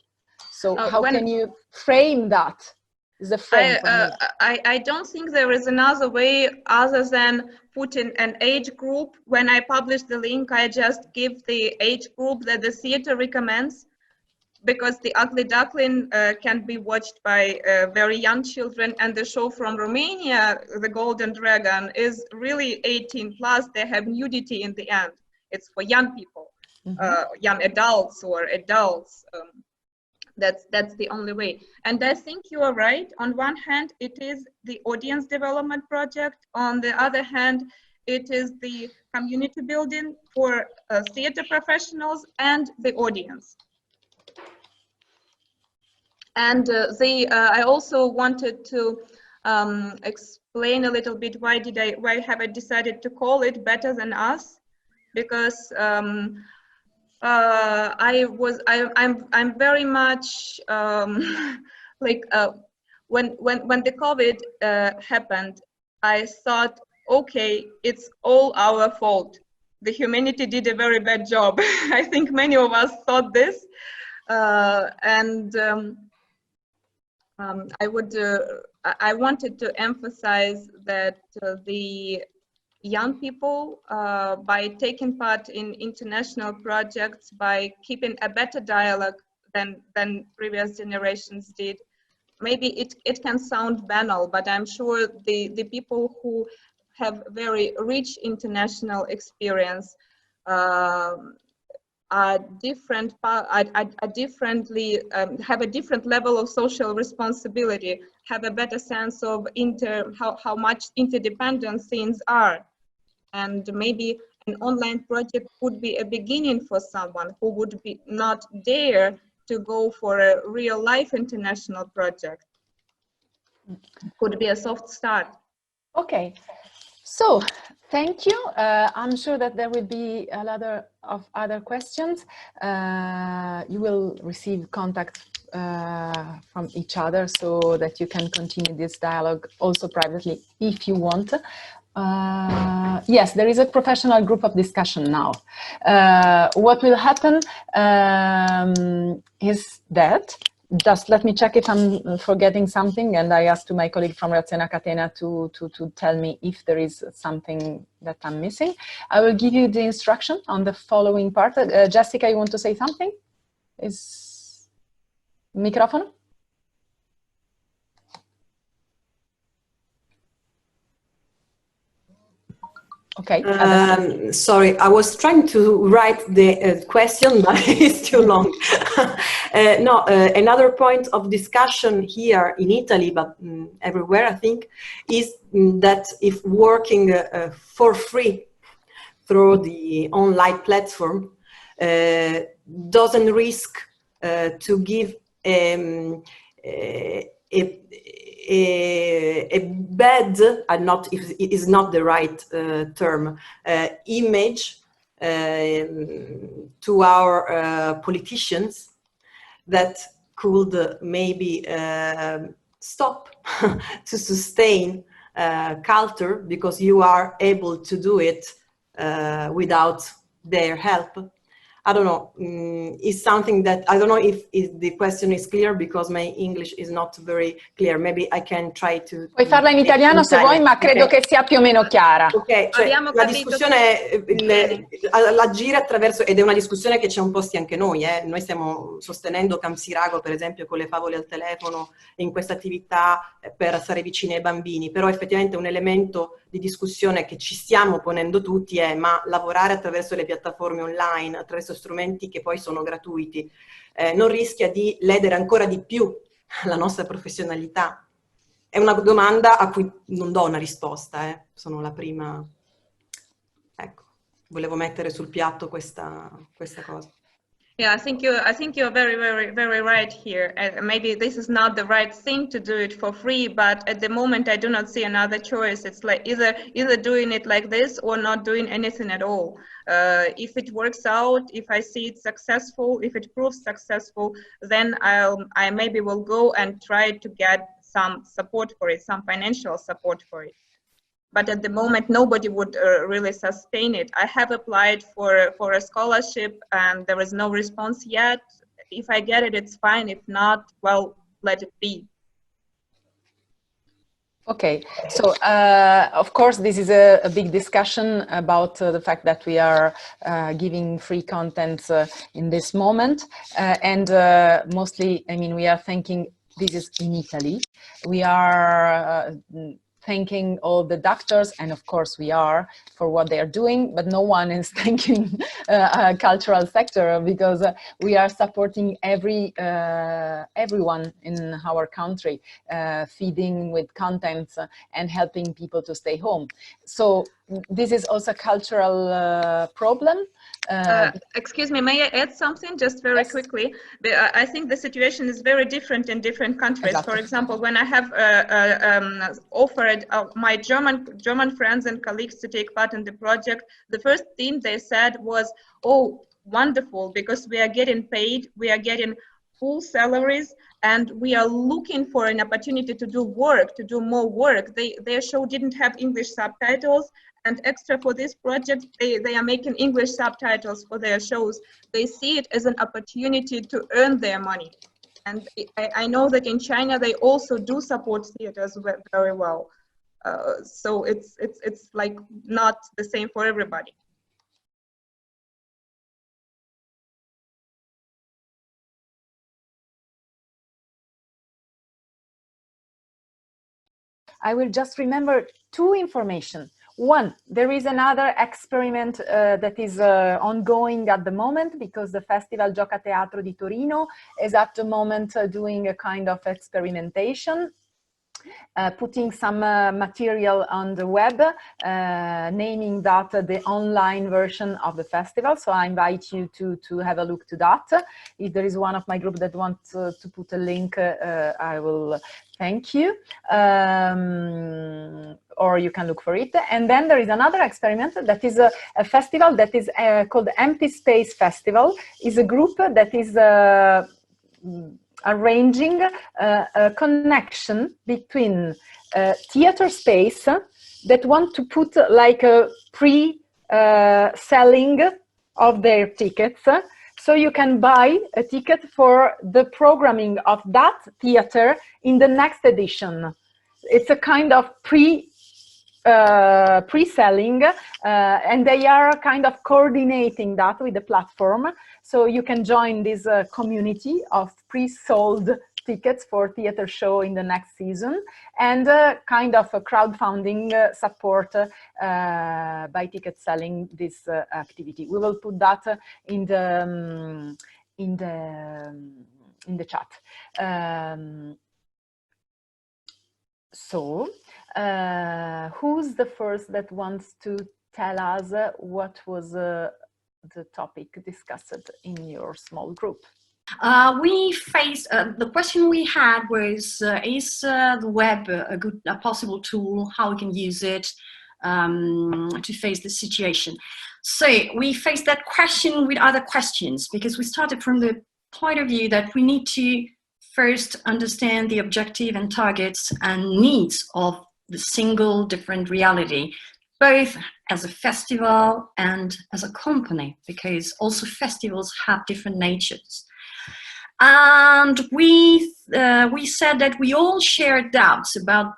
B: So how can you frame that? Is a frame for me.
C: I don't think there is another way other than putting an age group. When I publish the link, I just give the age group that the theater recommends, because the Ugly Duckling can be watched by very young children, and the show from Romania, The Golden Dragon, is really 18 plus. They have nudity in the end. It's for young people, young adults or adults. That's the only way. And I think you are right. On one hand, it is the audience development project. On the other hand, it is the community building for theater professionals and the audience. And I also wanted to explain a little bit why have I decided to call it Better Than Us, because I'm very much like when the COVID happened, I thought, okay, it's all our fault. The humanity did a very bad job. I think many of us thought this, I wanted to emphasize that the young people, by taking part in international projects, by keeping a better dialogue than previous generations did, maybe it can sound banal, but I'm sure the people who have very rich international experience are different, have a different level of social responsibility, have a better sense of how much interdependent things are. And maybe an online project would be a beginning for someone who would be not dare to go for a real life international project. Could be a soft start.
B: Okay, so thank you. I'm sure that there will be a lot of other questions. You will receive contact from each other so that you can continue this dialogue also privately if you want. Yes, there is a professional group of discussion now. What will happen is that, just let me check if I'm forgetting something, and I asked to my colleague from Reazione Catena to tell me if there is something that I'm missing. I will give you the instruction on the following part. Jessica, you want to say something? Is microphone? Okay.
D: Sorry, I was trying to write the question, but it's too long. No, another point of discussion here in Italy, but everywhere, I think, is that if working for free through the online platform doesn't risk to give a bad, not if it is not the right term, image to our politicians that could maybe stop to sustain culture because you are able to do it without their help. I don't know, is something that, I don't know if the question is clear because my English is not very clear. Maybe I can try to...
B: Puoi farla in italiano se vuoi, ma credo che sia più o meno chiara.
D: Ok, cioè la discussione, l'agire attraverso, ed è una discussione che c'è un po' sti anche noi, noi stiamo sostenendo Camsirago per esempio con le favole al telefono in questa attività per stare vicini ai bambini, però effettivamente un elemento di discussione che ci stiamo ponendo tutti è ma lavorare attraverso le piattaforme online, attraverso strumenti che poi sono gratuiti, non rischia di ledere ancora di più la nostra professionalità? È una domanda a cui non do una risposta, sono la prima. Ecco, volevo mettere sul piatto questa cosa.
C: Yeah, I think you're very right here. Maybe this is not the right thing to do it for free, but at the moment I do not see another choice. It's like either doing it like this or not doing anything at all. If it works out, if I see it successful, if it proves successful, then I maybe will go and try to get some support for it, some financial support for it. But at the moment, nobody would really sustain it. I have applied for a scholarship and there is no response yet. If I get it, it's fine. If not, well, let it be.
B: Okay, so of course this is a big discussion about the fact that we are giving free content in this moment, and mostly, I mean, we are thinking this is in Italy. We are thanking all the doctors, and of course we are, for what they are doing, but no one is thanking cultural sector because we are supporting everyone in our country, feeding with content and helping people to stay home. So this is also a cultural problem.
C: Excuse me, may I add something just very quickly? I think the situation is very different in different countries. Exactly. For example, when I have offered my German friends and colleagues to take part in the project, the first thing they said was, oh, wonderful, because we are getting paid, we are getting full salaries, and we are looking for an opportunity to do work, to do more work. Their show didn't have English subtitles, and extra for this project, they are making English subtitles for their shows. They see it as an opportunity to earn their money. And I know that in China, they also do support theaters very well. So it's like not the same for everybody.
B: I will just remember two information. One, there is another experiment that is ongoing at the moment, because the festival Gioca Teatro di Torino is at the moment doing a kind of experimentation, putting some material on the web, naming that the online version of the festival. So I invite you to have a look to that. If there is one of my group that wants to put a link, I will thank you. Or you can look for it. And then there is another experiment that is a festival that is called Empty Space Festival. It's a group that is arranging a connection between theater space that want to put like a pre-selling of their tickets. So you can buy a ticket for the programming of that theater in the next edition. It's a kind of pre-selling, and they are kind of coordinating that with the platform. So you can join this community of pre-sold tickets for theater show in the next season, and kind of a crowdfunding support by ticket selling this activity. We will put that in the chat. Who's the first that wants to tell us what was the topic discussed in your small group?
E: We faced, the question we had was, is the web a possible tool, how we can use it to face the situation? So we faced that question with other questions, because we started from the point of view that we need to first understand the objective and targets and needs of the single different reality, both as a festival and as a company, because also festivals have different natures. And we said that we all share doubts about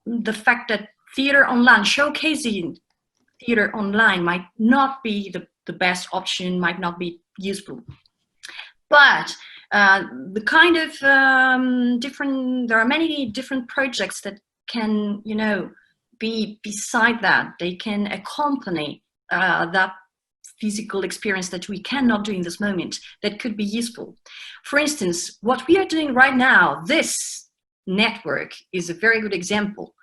E: the fact that theater online, showcasing theater online, might not be the best option, might not be useful. But the kind of there are many different projects that can, you know, be beside that. They can accompany that physical experience that we cannot do in this moment, that could be useful. For instance, what we are doing right now, this network is a very good example.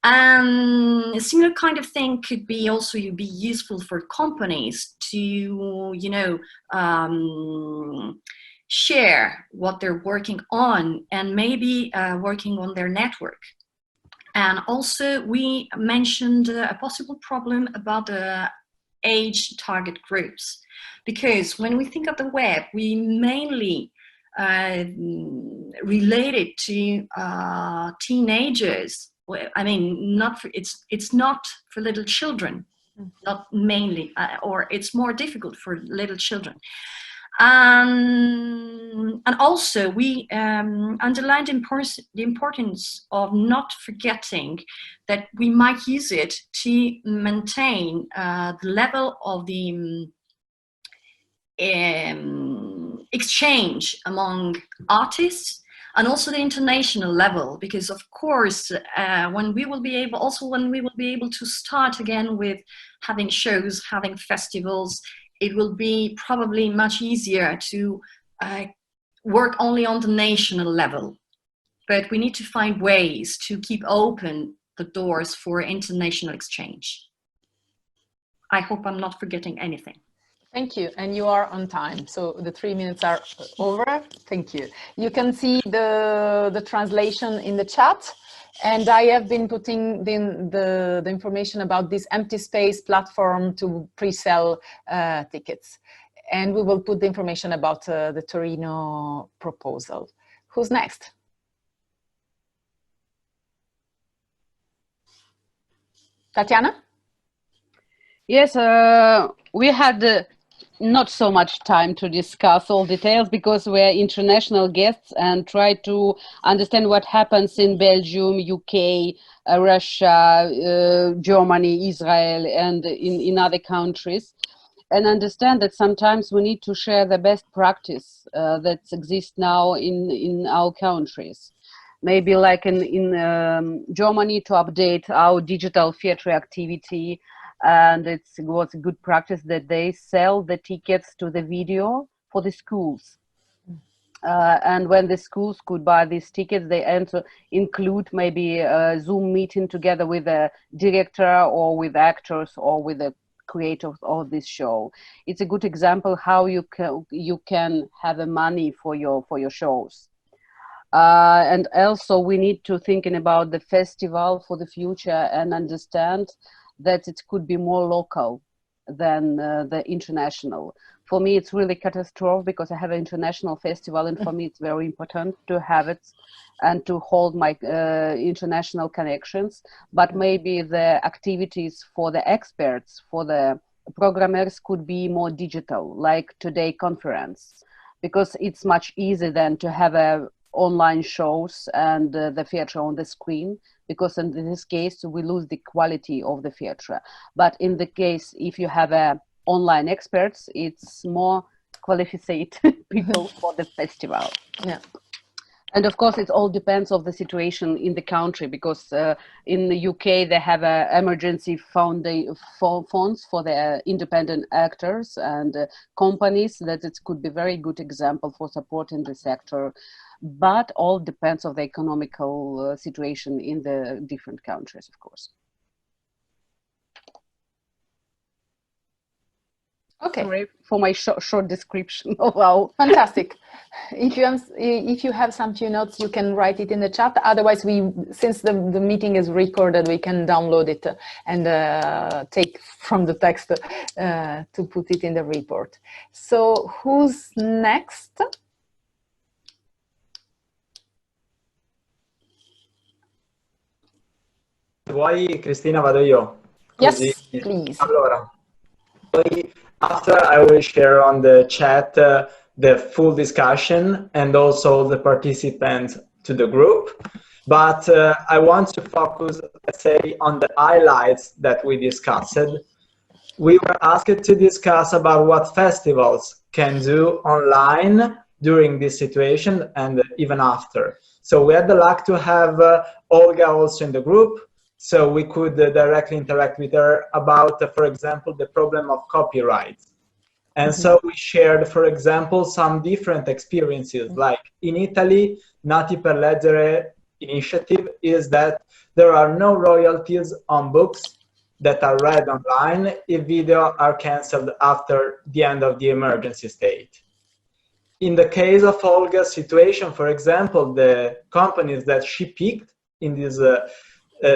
E: And a similar kind of thing could be also be useful for companies to, you know, share what they're working on and maybe working on their network. And also we mentioned a possible problem about the age target groups, because when we think of the web, we mainly relate it to teenagers. I mean, it's not for little children, not mainly, or it's more difficult for little children. And also we underlined the importance of not forgetting that we might use it to maintain the level of the exchange among artists, and also the international level, because of course when we will be able to start again with having shows, having festivals, it will be probably much easier to work only on the national level. But we need to find ways to keep open the doors for international exchange. I hope I'm not forgetting anything.
B: Thank you, and you are on time, so the 3 minutes are over. Thank you. You can see the translation in the chat, and I have been putting the information about this empty space platform to pre-sell tickets, and we will put the information about the Torino proposal. Who's next? Tatiana?
A: Yes, we had not so much time to discuss all details because we're international guests and try to understand what happens in Belgium, UK, Russia, Germany, Israel, and in other countries, and understand that sometimes we need to share the best practice that exists now in our countries. maybe like in Germany, to update our digital theater activity. And it was a good practice that they sell the tickets to the video for the schools. And when the schools could buy these tickets, they include maybe a Zoom meeting together with a director or with actors or with the creators of this show. It's a good example how you can have the money for your shows. And also we need to thinking about the festival for the future and understand that it could be more local than the international. For me, it's really catastrophic because I have an international festival, and for me, it's very important to have it and to hold my international connections. But maybe the activities for the experts, for the programmers, could be more digital, like today conference, because it's much easier than to have online shows and the theater on the screen, because in this case we lose the quality of the theater. But in the case if you have online experts, it's more qualified people for the festival.
B: Yeah.
A: And of course, it all depends on the situation in the country, because in the UK they have emergency funds for the independent actors and companies, that it could be very good example for supporting the sector. But all depends on the economical situation in the different countries, of course.
B: Okay.
A: Sorry for my short description of how.
B: Fantastic. If you have some few notes, you can write it in the chat. Otherwise, since the meeting is recorded, we can download it and take from the text to put it in the report. So who's next?
F: Vuoi, Cristina, vado io.
B: Yes, please.
F: Allora, poi after I will share on the chat the full discussion and also the participants to the group. But I want to focus, let's say, on the highlights that we discussed. We were asked to discuss about what festivals can do online during this situation and even after. So we had the luck to have Olga also in the group, so we could directly interact with her about, for example, the problem of copyright. And so we shared, for example, some different experiences, like in Italy, Nati per Leggere initiative is that there are no royalties on books that are read online if video are cancelled after the end of the emergency state. In the case of Olga's situation, for example, the companies that she picked in this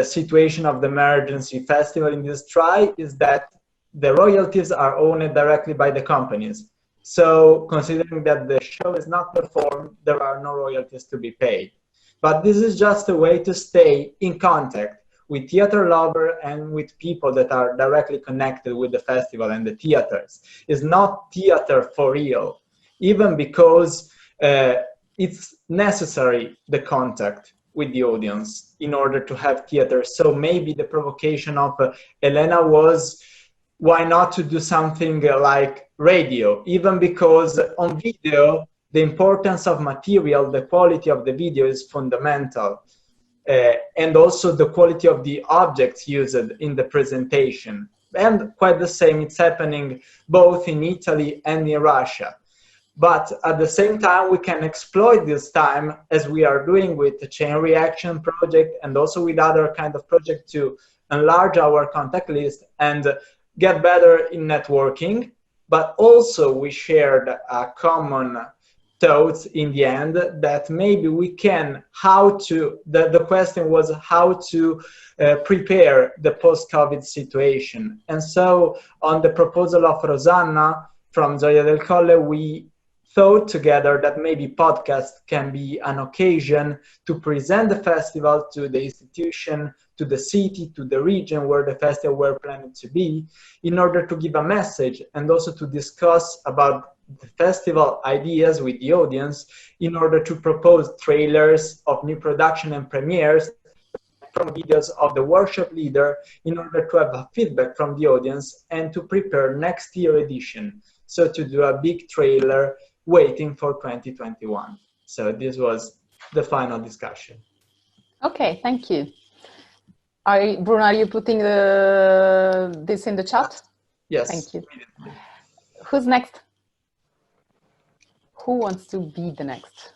F: situation of the emergency festival in this try is that the royalties are owned directly by the companies. So considering that the show is not performed, there are no royalties to be paid. But this is just a way to stay in contact with theater lovers and with people that are directly connected with the festival and the theaters. It's not theater for real, even because it's necessary, the contact with the audience, in order to have theater. So maybe the provocation of Elena was, why not to do something like radio, even because on video, the importance of material, the quality of the video is fundamental. And also the quality of the objects used in the presentation. And quite the same, it's happening both in Italy and in Russia. But at the same time, we can exploit this time, as we are doing with the Chain Reaction project and also with other kind of project, to enlarge our contact list and get better in networking. But also we shared a common thoughts in the end that maybe we can, the question was how to prepare the post-COVID situation. And so on the proposal of Rosanna from Gioia del Colle, we thought together that maybe podcast can be an occasion to present the festival to the institution, to the city, to the region where the festival were planned to be, in order to give a message and also to discuss about the festival ideas with the audience, in order to propose trailers of new production and premieres from videos of the workshop leader, in order to have a feedback from the audience and to prepare next year edition. So to do a big trailer waiting for 2021. So this was the final discussion.
B: Okay, thank you. Bruno, are you putting this in the chat?
F: Yes.
B: Thank you. Who's next? Who wants to be the next?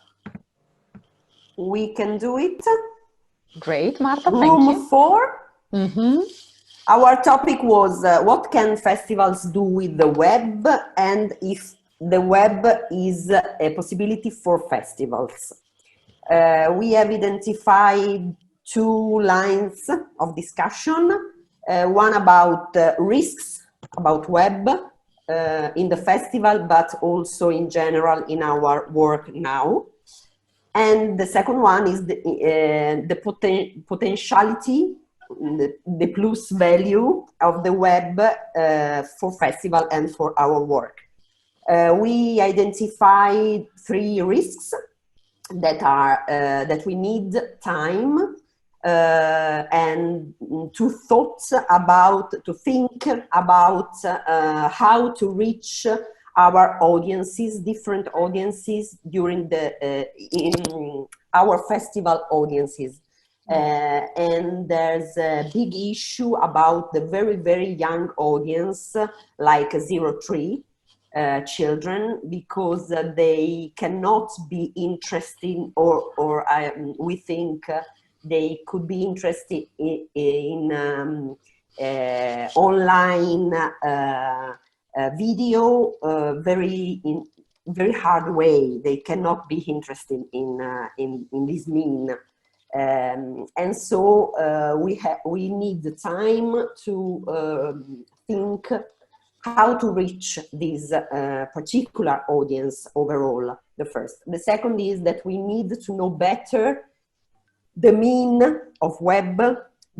G: We can do it.
B: Great, Marta, thank you.
G: Room 4. Our topic was what can festivals do with the web, and if the web is a possibility for festivals. We have identified 2 lines of discussion, one about risks about web in the festival, but also in general in our work now. And the second one is the potentiality, the plus value of the web for festival and for our work. We identified 3 risks that are that we need time and to think about how to reach our audiences, different audiences during in our festival audiences. And there's a big issue about the very, very young audience, like 0-3 children, because they cannot be interested, or we think they could be interested in online video in very hard way. They cannot be interested in this mean. And so we need the time to think how to reach this particular audience overall, the first. The second is that we need to know better the mean of web,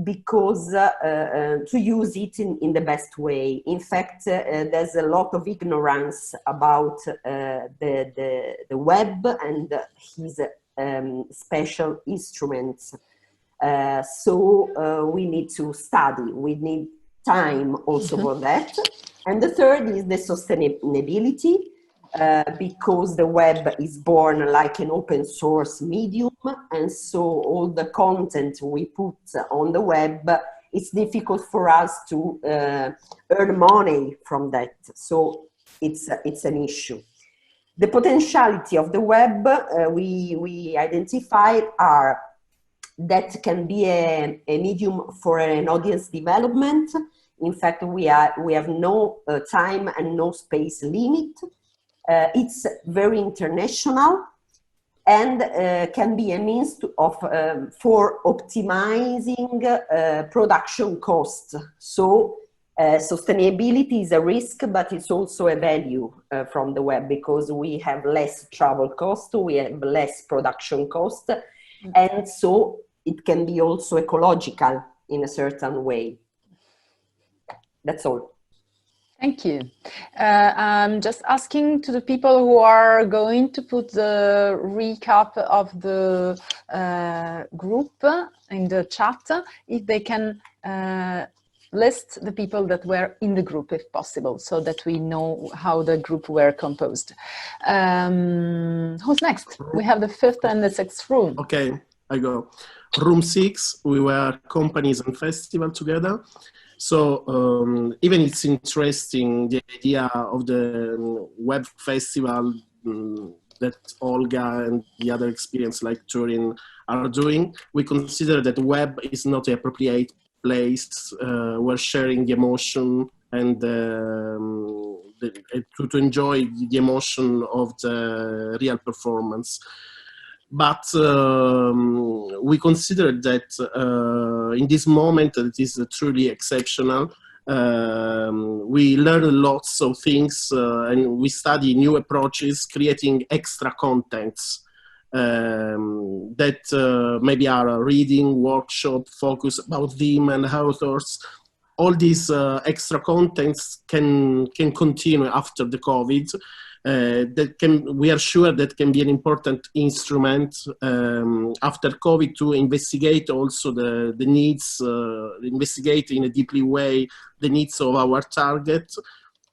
G: because to use it in the best way. In fact, there's a lot of ignorance about the web and his special instruments. So we need to study, we need time also for that. And the third is the sustainability, because the web is born like an open source medium, and so all the content we put on the web, it's difficult for us to earn money from that. So it's an issue. The potentiality of the web we identified are that can be a medium for an audience development. In fact, we have no time and no space limit. It's very international, and can be a means for optimizing production costs. So sustainability is a risk, but it's also a value from the web, because we have less travel cost, we have less production cost, and so it can be also ecological in a certain way. That's all.
B: Thank you. I'm just asking to the people who are going to put the recap of the group in the chat, if they can list the people that were in the group, if possible, so that we know how the group were composed. Who's next? We have the 5th and the 6th room.
H: Okay, I go. Room 6, we were companies and festival together. So even it's interesting, the idea of the web festival that Olga and the other experience like Turin are doing, we consider that web is not an appropriate place where sharing the emotion and to enjoy the emotion of the real performance. But we consider that in this moment, it is truly exceptional. We learn lots of things and we study new approaches, creating extra contents that maybe are a reading, workshop, focus about them and authors. All these extra contents can continue after the COVID. We are sure that can be an important instrument after COVID to investigate also the needs, investigate in a deeply way the needs of our target,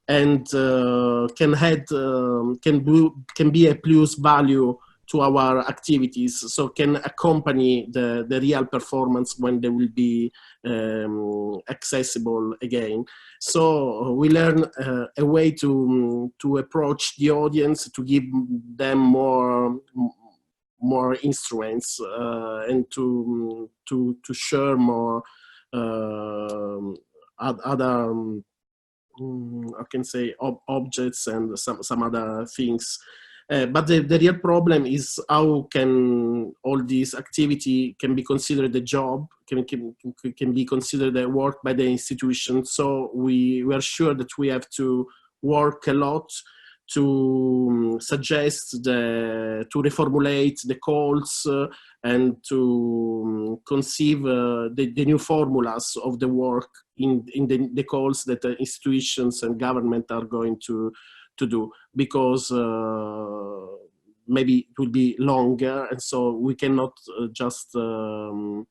H: and can be a plus value to our activities, so can accompany the real performance when they will be accessible again. So we learn a way to approach the audience, to give them more instruments and to share more other I can say objects and some other things. But the real problem is how can all this activity can be considered a job, can be considered a work by the institution. So we are sure that we have to work a lot to suggest to reformulate the calls and to conceive the new formulas of the work in the calls that the institutions and government are going to do, because maybe it will be longer, and so we cannot just do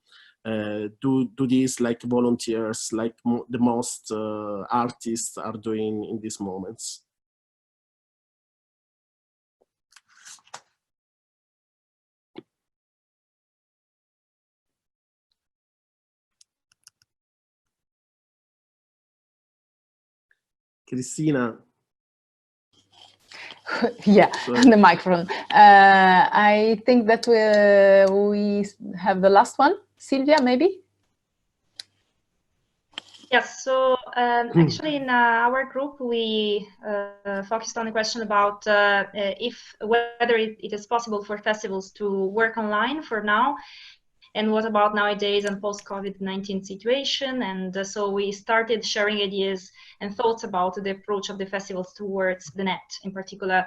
H: this like volunteers, like the most artists are doing in these moments. Cristina.
B: Yeah, the microphone. I think that we have the last one. Silvia, maybe?
I: Yes, so actually in our group we focused on the question about whether it is possible for festivals to work online for now, and what about nowadays and post-COVID-19 situation. And so we started sharing ideas and thoughts about the approach of the festivals towards the net. In particular,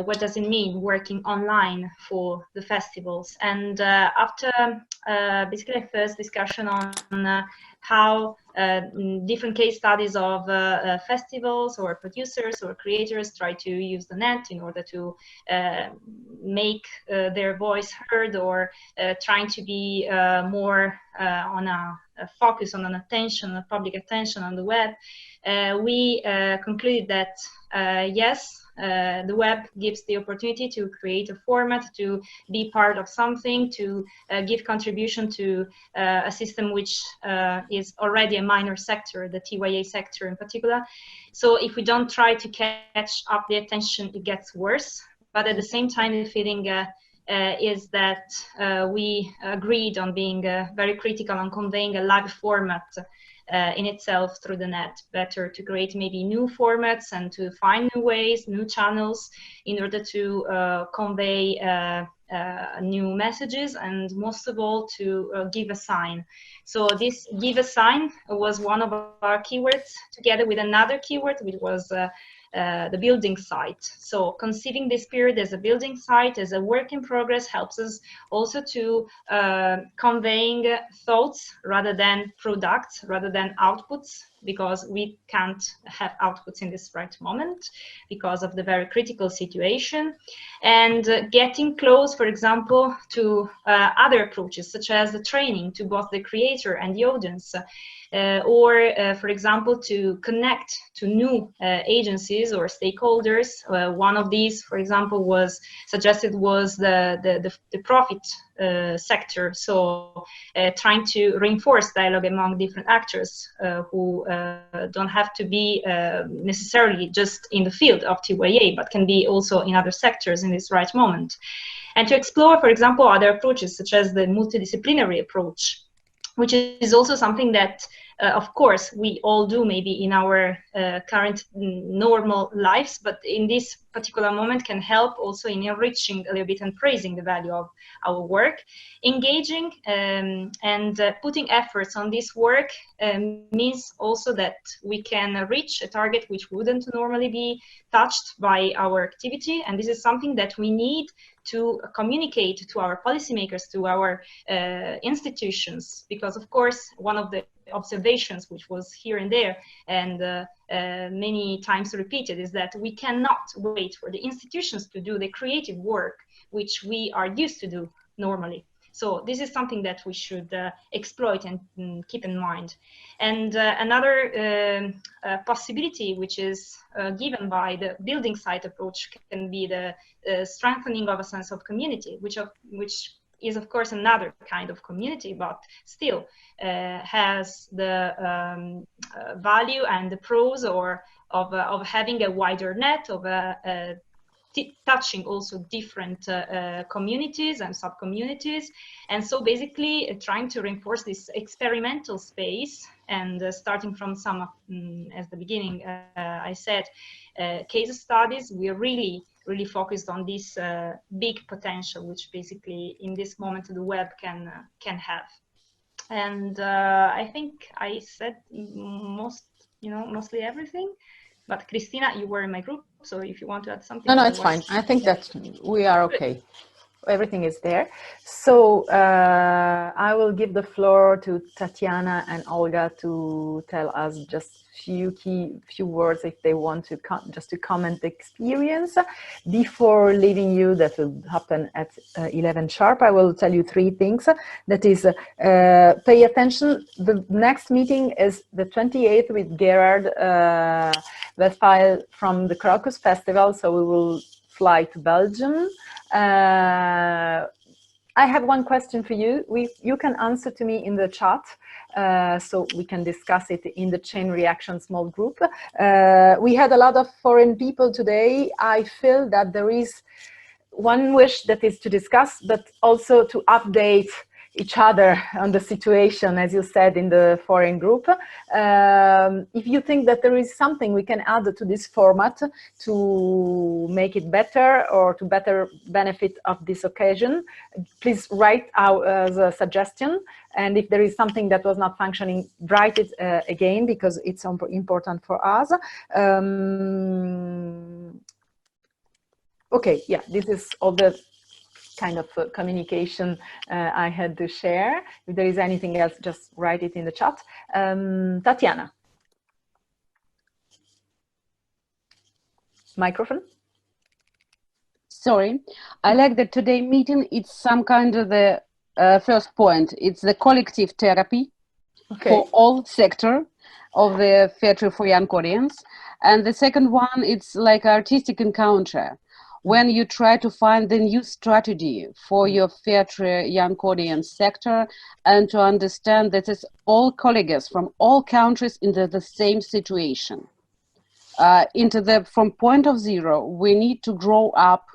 I: what does it mean working online for the festivals? And after basically a first discussion on how different case studies of festivals or producers or creators try to use the net in order to make their voice heard, or trying to be more on a focus on an attention, a public attention on the web, we concluded that yes, the web gives the opportunity to create a format, to be part of something, to give contribution to a system which is already a minor sector, the TYA sector in particular. So if we don't try to catch up the attention, it gets worse. But at the same time, the feeling is that we agreed on being very critical on conveying a live format in itself through the net. Better to create maybe new formats and to find new ways, new channels in order to convey new messages, and most of all to give a sign. So this give a sign was one of our keywords, together with another keyword which was the building site. So conceiving this period as a building site, as a work in progress, helps us also to conveying thoughts rather than products, rather than outputs, because we can't have outputs in this right moment because of the very critical situation. And getting close, for example, to other approaches, such as the training to both the creator and the audience, or for example, to connect to new agencies or stakeholders. One of these, for example, was suggested was the profit sector. So trying to reinforce dialogue among different actors who don't have to be necessarily just in the field of TYA, but can be also in other sectors in this right moment. And to explore, for example, other approaches, such as the multidisciplinary approach, which is also something that, of course, we all do maybe in our current normal lives, but in this particular moment can help also in enriching a little bit and praising the value of our work. Engaging and putting efforts on this work means also that we can reach a target which wouldn't normally be touched by our activity, and this is something that we need to communicate to our policymakers, to our institutions, because of course one of the observations which was here and there and many times repeated is that we cannot wait for the institutions to do the creative work which we are used to do normally. So this is something that we should exploit and keep in mind. And another possibility, which is given by the building site approach, can be the strengthening of a sense of community, which is of course another kind of community, but still has the value and the pros of having a wider net, of touching also different communities and sub-communities. And so basically trying to reinforce this experimental space, and starting from some, as the beginning I said, case studies, we are really focused on this big potential, which basically in this moment the web can have. And I think I said mostly everything. But Cristina, you were in my group, so if you want to add something.
B: No, it's fine. I think that we are okay. Everything is there. So I will give the floor to Tatiana and Olga to tell us just few words if they want to just to comment the experience. Before leaving you, that will happen at 11 sharp, I will tell you 3 things. That is, pay attention. The next meeting is the 28th with Gerard Westphal from the Crocus Festival, so we will fly to Belgium. I have one question for you. You can answer to me in the chat, so we can discuss it in the chain reaction small group. We had a lot of foreign people today. I feel that there is one wish that is to discuss, but also to update each other on the situation, as you said, in the foreign group. If you think that there is something we can add to this format to make it better or to better benefit of this occasion, please write out as a suggestion. And if there is something that was not functioning, write it again, because it's important for us. Okay, yeah, this is all the kind of communication I had to share. If there is anything else, just write it in the chat. Tatiana. Microphone.
A: Sorry, I like that today meeting, it's some kind of the first point. It's the collective therapy for all sector of the theatre for young audience. And the second one, it's like artistic encounter, when you try to find the new strategy for your theatre young audience sector, and to understand that it's all colleagues from all countries into the same situation. From point of zero, we need to grow up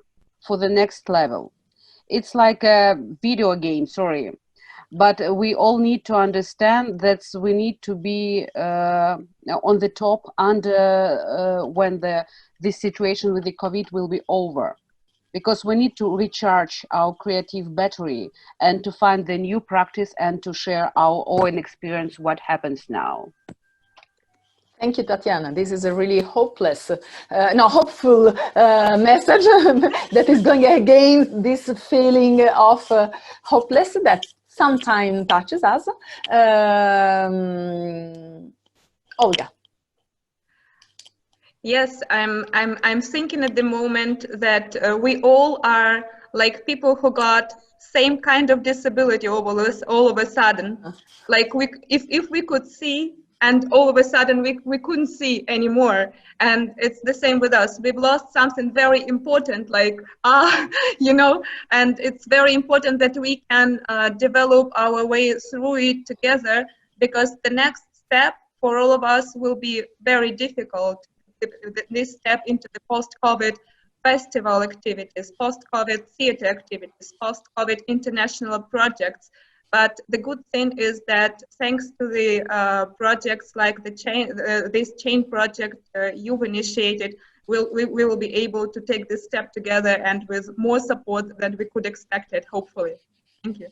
A: for the next level. It's like a video game, sorry. But we all need to understand that we need to be on the top when this situation with the COVID will be over. Because we need to recharge our creative battery and to find the new practice and to share our own experience, what happens now.
B: Thank you, Tatiana. This is a really hopeful message that is going against this feeling of hopeless that sometimes touches us. Olga.
C: Yes, I'm thinking at the moment that we all are like people who got same kind of disability all of a sudden. Like if we could see, and all of a sudden we couldn't see anymore. And it's the same with us. We've lost something very important, like, and it's very important that we can develop our way through it together, because the next step for all of us will be very difficult. This step into the post-COVID festival activities, post-COVID theater activities, post-COVID international projects. But the good thing is that thanks to the projects like this chain project you've initiated, we will be able to take this step together, and with more support than we could expect it, hopefully. Thank you.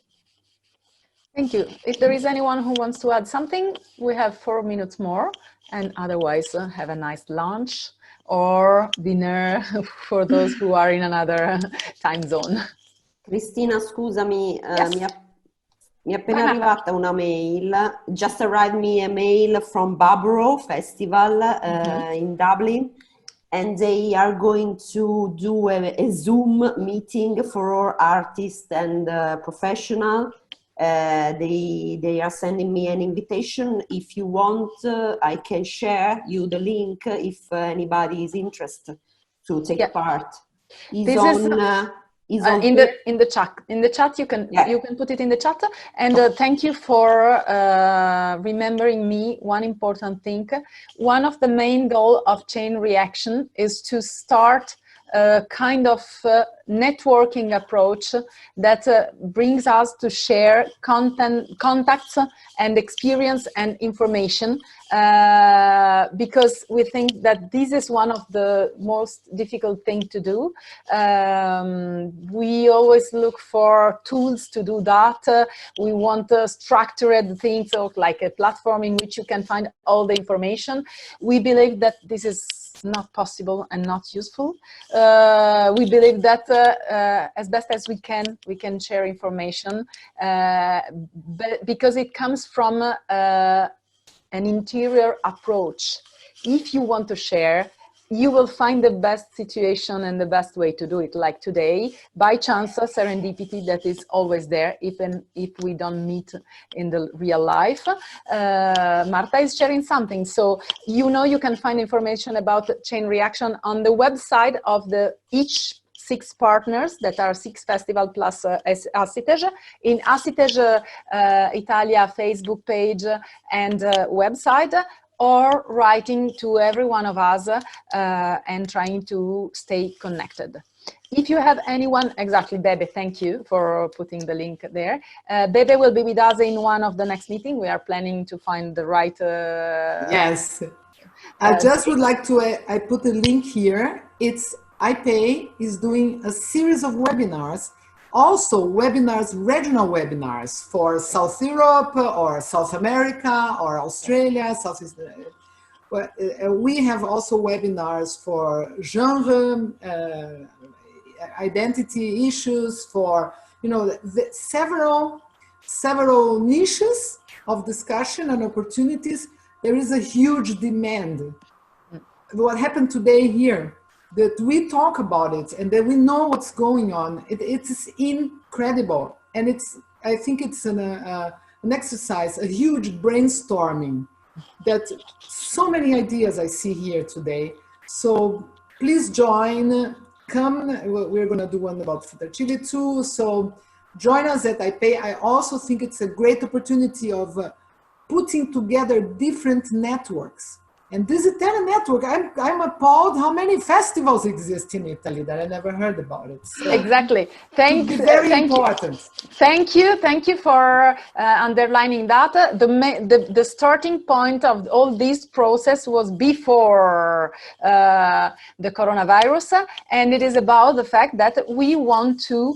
B: Thank you. If there is anyone who wants to add something, we have 4 minutes more, and otherwise have a nice lunch or dinner for those who are in another time zone.
G: Cristina, scusami,
B: Yes.
G: mi è appena arrivata una mail. Just arrived me a mail from BOBROVA Festival in Dublin. and they are going to do a Zoom meeting for all artists and professionals. They are sending me an invitation. If you want, I can share you the link if anybody is interested to take part. In
B: the chat. In the chat, you can put it in the chat. And thank you for remembering me one important thing. One of the main goals of Chain Reaction is to start a kind of networking approach that brings us to share contacts and experience and information, because we think that this is one of the most difficult things to do. We always look for tools to do that. We want structured things, like a platform in which you can find all the information. We believe that this is not possible and not useful. We believe that as best as we can share information, but because it comes from an interior approach. If you want to share, you will find the best situation and the best way to do it, like today, by chance, serendipity that is always there, even if we don't meet in the real life. Marta is sharing something. So, you can find information about Chain Reaction on the website of each 6 partners that are 6 festivals plus Assitej. In Assitej Italia Facebook page and website, or writing to every one of us and trying to stay connected. If you have anyone, exactly, Bebe, thank you for putting the link there. Bebe will be with us in one of the next meetings. We are planning to find the right...
J: yes. I just would like to, I put a link here. It's IPay is doing a series of webinars, also webinars, regional webinars for South Europe or South America or Australia, Southeast. We have also webinars for genre, identity issues, for several niches of discussion and opportunities. There is a huge demand. What happened today here, that we talk about it and that we know what's going on, it is incredible. And I think it's an exercise, a huge brainstorming, that so many ideas I see here today. So please join, come, we're gonna do one about Chile too. So join us at IPay. I also think it's a great opportunity of putting together different networks. And this Italian network, I'm appalled how many festivals exist in Italy that I never heard about it. So
B: exactly. Thanks.
J: Very important.
B: Thank you for underlining that. The starting point of all this process was before the coronavirus, and it is about the fact that we want to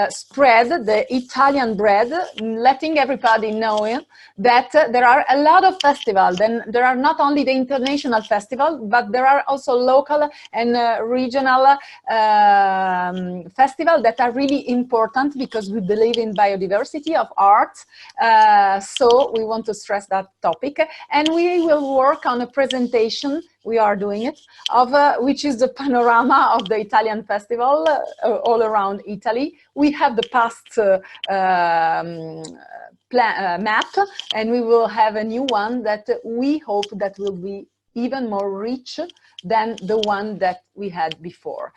B: spread the Italian bread, letting everybody know that there are a lot of festivals. Then there are not only the international festival, but there are also local and regional festivals that are really important, because we believe in biodiversity of art. So we want to stress that topic, and we will work on a presentation. We are doing it, of which is the panorama of the Italian festival all around Italy. We have the past map, and we will have a new one that we hope that will be even more rich than the one that we had before.